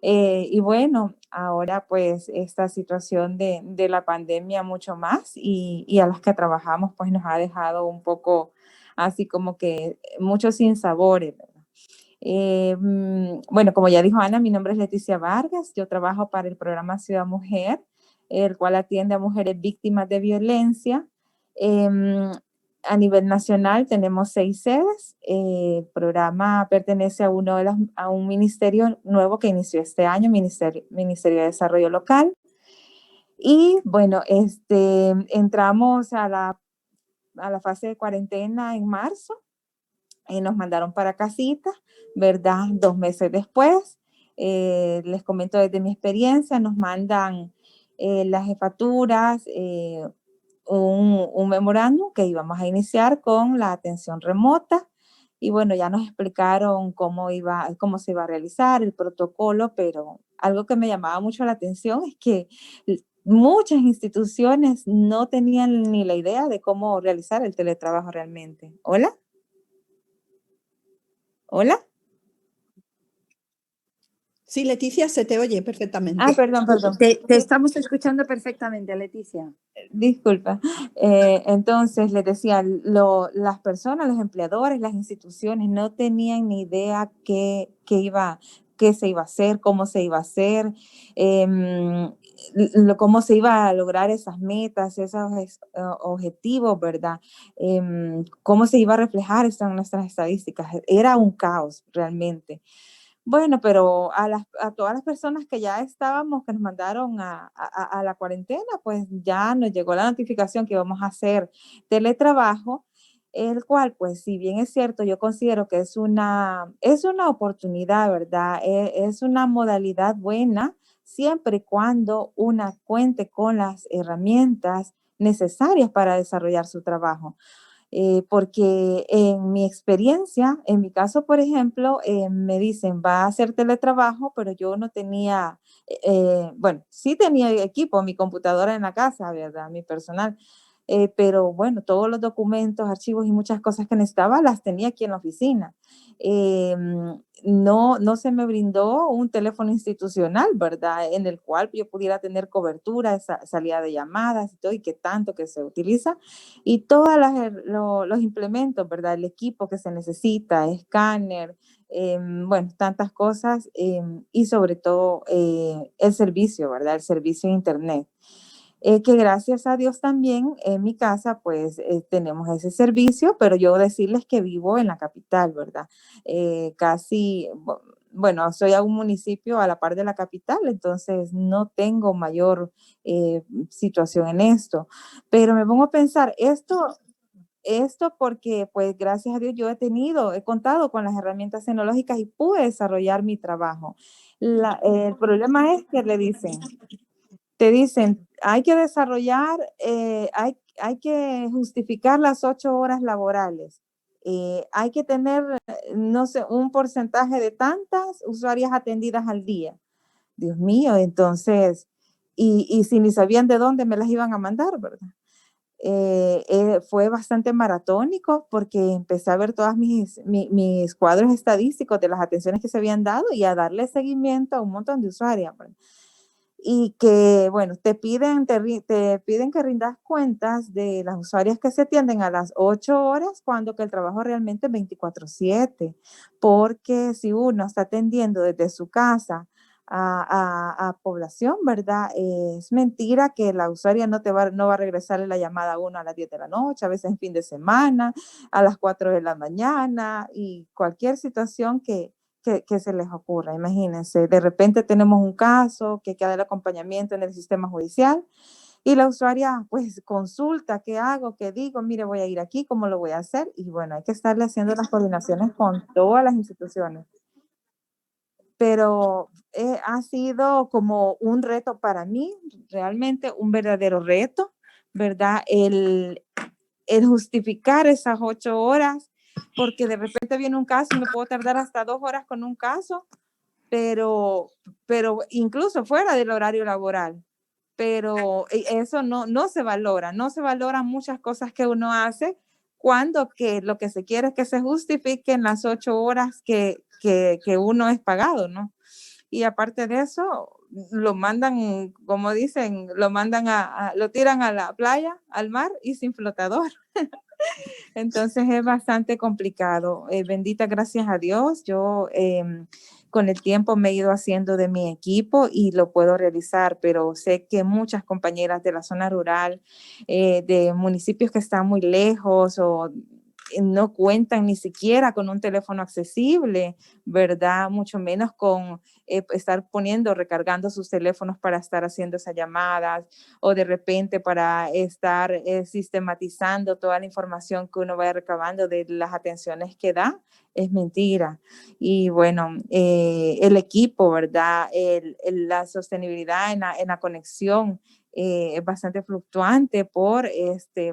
Y bueno, ahora pues esta situación de la pandemia mucho más y a las que trabajamos pues nos ha dejado un poco así como que muchos sinsabores, ¿verdad? Bueno, como ya dijo Ana, mi nombre es Leticia Vargas, yo trabajo para el programa Ciudad Mujer, el cual atiende a mujeres víctimas de violencia. A nivel nacional tenemos 6 sedes. El programa pertenece a un ministerio nuevo que inició este año, Ministerio de Desarrollo Local. Y bueno, entramos a la fase de cuarentena en marzo y nos mandaron para casita, ¿verdad? 2 meses después, les comento desde mi experiencia, nos mandan las jefaturas, un memorándum que íbamos a iniciar con la atención remota, y bueno, ya nos explicaron cómo se iba a realizar el protocolo, pero algo que me llamaba mucho la atención es que muchas instituciones no tenían ni la idea de cómo realizar el teletrabajo realmente. ¿Hola? ¿Hola? Sí, Leticia, se te oye perfectamente. Ah, perdón. Te estamos escuchando perfectamente, Leticia. Disculpa. Entonces, les decía, las personas, los empleadores, las instituciones no tenían ni idea qué se iba a hacer, cómo se iba a hacer, cómo se iba a lograr esas metas, esos objetivos, ¿verdad? Cómo se iba a reflejar esto en nuestras estadísticas. Era un caos realmente. Bueno, pero a todas las personas que ya estábamos, que nos mandaron a la cuarentena, pues ya nos llegó la notificación que íbamos a hacer teletrabajo, el cual, pues, si bien es cierto, yo considero que es una oportunidad, ¿verdad? Es una modalidad buena, siempre y cuando una cuente con las herramientas necesarias para desarrollar su trabajo. Porque en mi experiencia, en mi caso, por ejemplo, me dicen, va a hacer teletrabajo, pero yo no tenía, bueno, sí tenía equipo, mi computadora en la casa, ¿verdad? Mi personal. Pero bueno, todos los documentos, archivos y muchas cosas que necesitaba las tenía aquí en la oficina. No se me brindó un teléfono institucional, ¿verdad? En el cual yo pudiera tener cobertura, salida de llamadas y todo, y que tanto que se utiliza. Y todos los implementos, ¿verdad? El equipo que se necesita, escáner, bueno, tantas cosas, y sobre todo el servicio, ¿verdad? El servicio de internet. Que gracias a Dios también en mi casa pues tenemos ese servicio, pero yo decirles que vivo en la capital, ¿verdad? Casi, bueno, soy a un municipio a la par de la capital, entonces no tengo mayor situación en esto, pero me pongo a pensar, esto porque pues gracias a Dios yo he contado con las herramientas tecnológicas y pude desarrollar mi trabajo. El problema es que te dicen, hay que desarrollar, hay que justificar las 8 horas laborales. Hay que tener, no sé, un porcentaje de tantas usuarias atendidas al día. Dios mío, entonces, y si ni sabían de dónde me las iban a mandar, ¿verdad? Fue bastante maratónico porque empecé a ver todos mis cuadros estadísticos de las atenciones que se habían dado y a darle seguimiento a un montón de usuarias, ¿verdad? Y que, bueno, te piden que rindas cuentas de las usuarias que se atienden a las 8 horas, cuando que el trabajo realmente es 24/7, porque si uno está atendiendo desde su casa a población, ¿verdad? Es mentira que la usuaria no va a regresarle la llamada a uno a las 10 de la noche, a veces en fin de semana, a las 4 de la mañana, y cualquier situación que se les ocurra. Imagínense, de repente tenemos un caso que queda el acompañamiento en el sistema judicial y la usuaria pues consulta, ¿qué hago? ¿Qué digo? Mire, voy a ir aquí, ¿cómo lo voy a hacer? Y bueno, hay que estarle haciendo las coordinaciones con todas las instituciones. Pero ha sido como un reto para mí, realmente un verdadero reto, ¿verdad? El justificar esas 8 horas, porque de repente viene un caso y me puedo tardar hasta 2 horas con un caso, pero incluso fuera del horario laboral. Pero eso no se valora, no se valoran muchas cosas que uno hace cuando que lo que se quiere es que se justifiquen las 8 horas que uno es pagado, ¿no? Y aparte de eso, lo mandan, como dicen, lo tiran a la playa, al mar y sin flotador. Entonces es bastante complicado. Bendita gracias a Dios, yo con el tiempo me he ido haciendo de mi equipo y lo puedo realizar, pero sé que muchas compañeras de la zona rural, de municipios que están muy lejos o no cuentan ni siquiera con un teléfono accesible, ¿verdad? Mucho menos con estar recargando sus teléfonos para estar haciendo esas llamadas o de repente para estar sistematizando toda la información que uno vaya recabando de las atenciones que da, es mentira. Y bueno, el equipo, ¿verdad? La sostenibilidad en la conexión es bastante fluctuante por,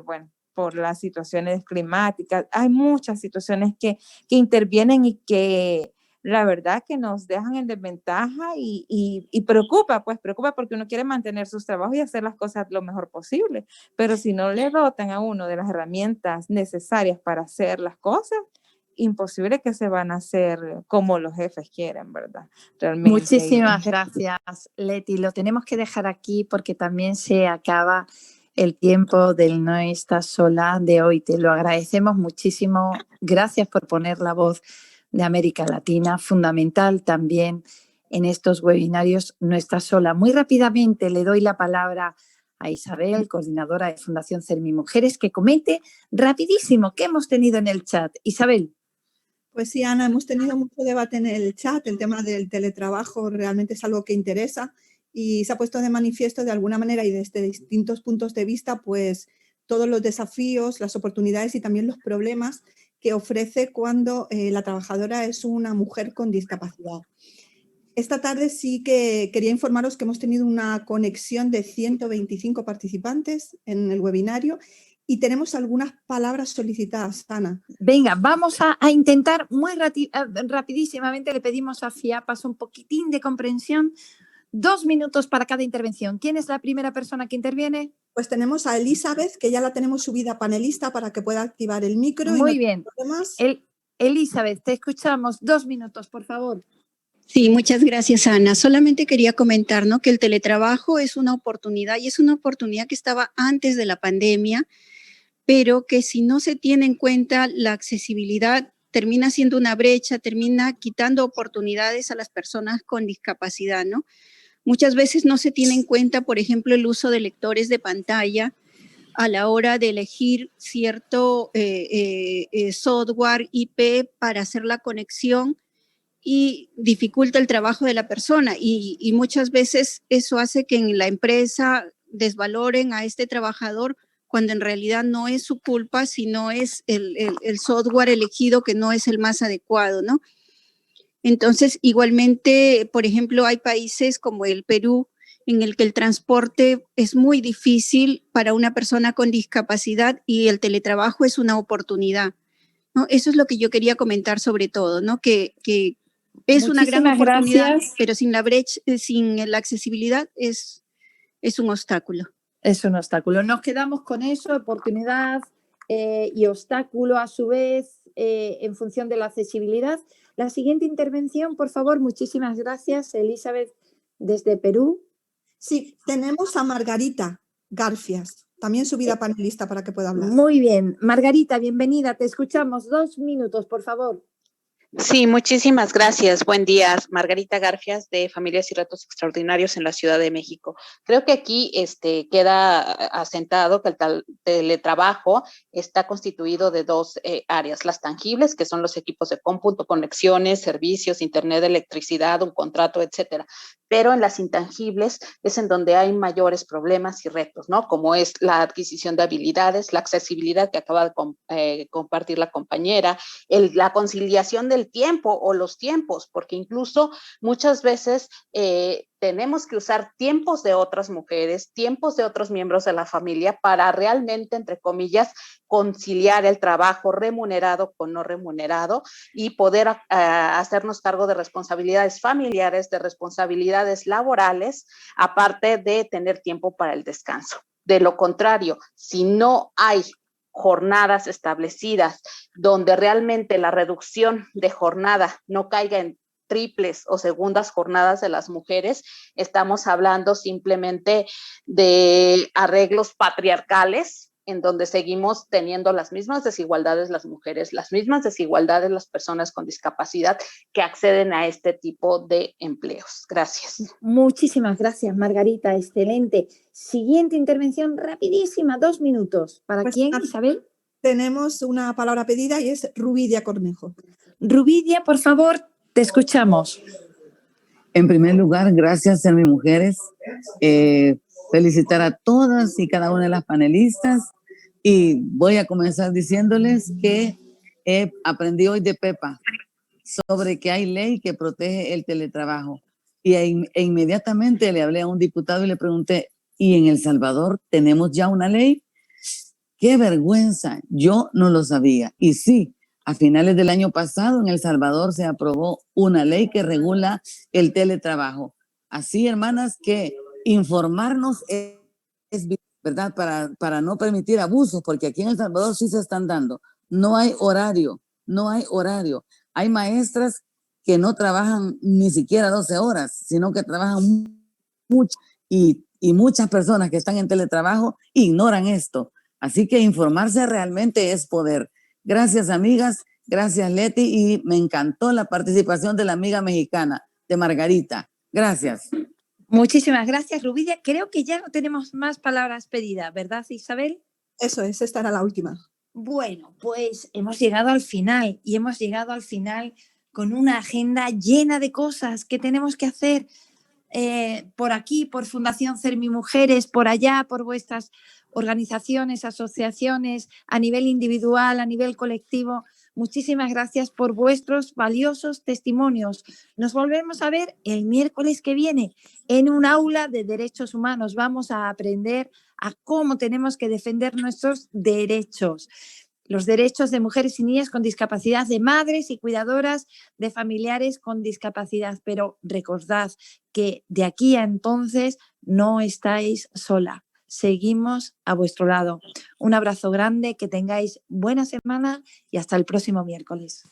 bueno, por las situaciones climáticas. Hay muchas situaciones que intervienen y que la verdad que nos dejan en desventaja y preocupa porque uno quiere mantener sus trabajos y hacer las cosas lo mejor posible, pero si no le dotan a uno de las herramientas necesarias para hacer las cosas, imposible que se van a hacer como los jefes quieren, ¿verdad? Realmente. Muchísimas gracias, Leti. Lo tenemos que dejar aquí porque también se acaba el tiempo del No Estás Sola de hoy. Te lo agradecemos muchísimo. Gracias por poner la voz de América Latina, fundamental también en estos webinarios No Estás Sola. Muy rápidamente le doy la palabra a Isabel, coordinadora de Fundación CERMI Mujeres, que comente rapidísimo qué hemos tenido en el chat. Isabel. Pues sí, Ana, hemos tenido mucho debate en el chat. El tema del teletrabajo realmente es algo que interesa y se ha puesto de manifiesto de alguna manera y desde distintos puntos de vista, pues todos los desafíos, las oportunidades y también los problemas que ofrece cuando la trabajadora es una mujer con discapacidad. Esta tarde sí que quería informaros que hemos tenido una conexión de 125 participantes en el webinario y tenemos algunas palabras solicitadas, Ana. Venga, vamos a intentar muy rapidísimamente, le pedimos a FIAPAS un poquitín de comprensión. 2 minutos para cada intervención. ¿Quién es la primera persona que interviene? Pues tenemos a Elizabeth, que ya la tenemos subida panelista para que pueda activar el micro. Muy bien. Elizabeth, te escuchamos. 2 minutos, por favor. Sí, muchas gracias, Ana. Solamente quería comentar, ¿no?, que el teletrabajo es una oportunidad y es una oportunidad que estaba antes de la pandemia, pero que si no se tiene en cuenta la accesibilidad, termina siendo una brecha, termina quitando oportunidades a las personas con discapacidad, ¿no? Muchas veces no se tiene en cuenta, por ejemplo, el uso de lectores de pantalla a la hora de elegir cierto software IP para hacer la conexión y dificulta el trabajo de la persona y muchas veces eso hace que en la empresa desvaloren a este trabajador cuando en realidad no es su culpa, sino es el software elegido que no es el más adecuado, ¿no? Entonces, igualmente, por ejemplo, hay países como el Perú en el que el transporte es muy difícil para una persona con discapacidad y el teletrabajo es una oportunidad, ¿no? Eso es lo que yo quería comentar sobre todo, ¿no? Que es una gran oportunidad, pero sin la brecha, sin la accesibilidad es un obstáculo. Es un obstáculo. Nos quedamos con eso, oportunidad y obstáculo a su vez en función de la accesibilidad. La siguiente intervención, por favor, muchísimas gracias, Elizabeth, desde Perú. Sí, tenemos a Margarita Garfias, también subida panelista para que pueda hablar. Muy bien. Margarita, bienvenida. Te escuchamos. 2 minutos, por favor. Sí, muchísimas gracias. Buen día. Margarita Garfias, de Familias y Retos Extraordinarios en la Ciudad de México. Creo que aquí queda asentado que el teletrabajo está constituido de 2 áreas. Las tangibles, que son los equipos de cómputo, conexiones, servicios, internet, electricidad, un contrato, etcétera. Pero en las intangibles es en donde hay mayores problemas y retos, ¿no? Como es la adquisición de habilidades, la accesibilidad que acaba de compartir la compañera, la conciliación del tiempo o los tiempos, porque incluso muchas veces tenemos que usar tiempos de otras mujeres, tiempos de otros miembros de la familia para realmente, entre comillas, conciliar el trabajo remunerado con no remunerado y poder hacernos cargo de responsabilidades familiares, de responsabilidades laborales, aparte de tener tiempo para el descanso. De lo contrario, si no hay jornadas establecidas donde realmente la reducción de jornada no caiga en triples o segundas jornadas de las mujeres, estamos hablando simplemente de arreglos patriarcales en donde seguimos teniendo las mismas desigualdades las mujeres, las mismas desigualdades las personas con discapacidad que acceden a este tipo de empleos. Gracias. Muchísimas gracias, Margarita. Excelente. Siguiente intervención rapidísima, 2 minutos. ¿Para quién, Isabel? Tenemos una palabra pedida y es Rubidia Cornejo. Rubidia, por favor, te escuchamos. En primer lugar, gracias a mis mujeres. Felicitar a todas y cada una de las panelistas y voy a comenzar diciéndoles que aprendí hoy de Pepa sobre que hay ley que protege el teletrabajo e inmediatamente le hablé a un diputado y le pregunté, ¿y en El Salvador tenemos ya una ley? ¡Qué vergüenza! Yo no lo sabía. Y sí, a finales del año pasado en El Salvador se aprobó una ley que regula el teletrabajo. Así, hermanas, que informarnos es ¿verdad? Para no permitir abusos, porque aquí en El Salvador sí se están dando. No hay horario, no hay horario. Hay maestras que no trabajan ni siquiera 12 horas, sino que trabajan mucho y muchas personas que están en teletrabajo ignoran esto. Así que informarse realmente es poder. Gracias, amigas. Gracias, Leti. Y me encantó la participación de la amiga mexicana, de Margarita. Gracias. Muchísimas gracias, Rubidia. Creo que ya no tenemos más palabras pedidas, ¿verdad, Isabel? Eso es, esta era la última. Bueno, pues hemos llegado al final y hemos llegado al final con una agenda llena de cosas que tenemos que hacer por aquí, por Fundación Cermimujeres, por allá, por vuestras organizaciones, asociaciones, a nivel individual, a nivel colectivo. Muchísimas gracias por vuestros valiosos testimonios. Nos volvemos a ver el miércoles que viene en un aula de derechos humanos. Vamos a aprender a cómo tenemos que defender nuestros derechos. Los derechos de mujeres y niñas con discapacidad, de madres y cuidadoras de familiares con discapacidad. Pero recordad que de aquí a entonces no estáis sola. Seguimos a vuestro lado. Un abrazo grande, que tengáis buena semana y hasta el próximo miércoles.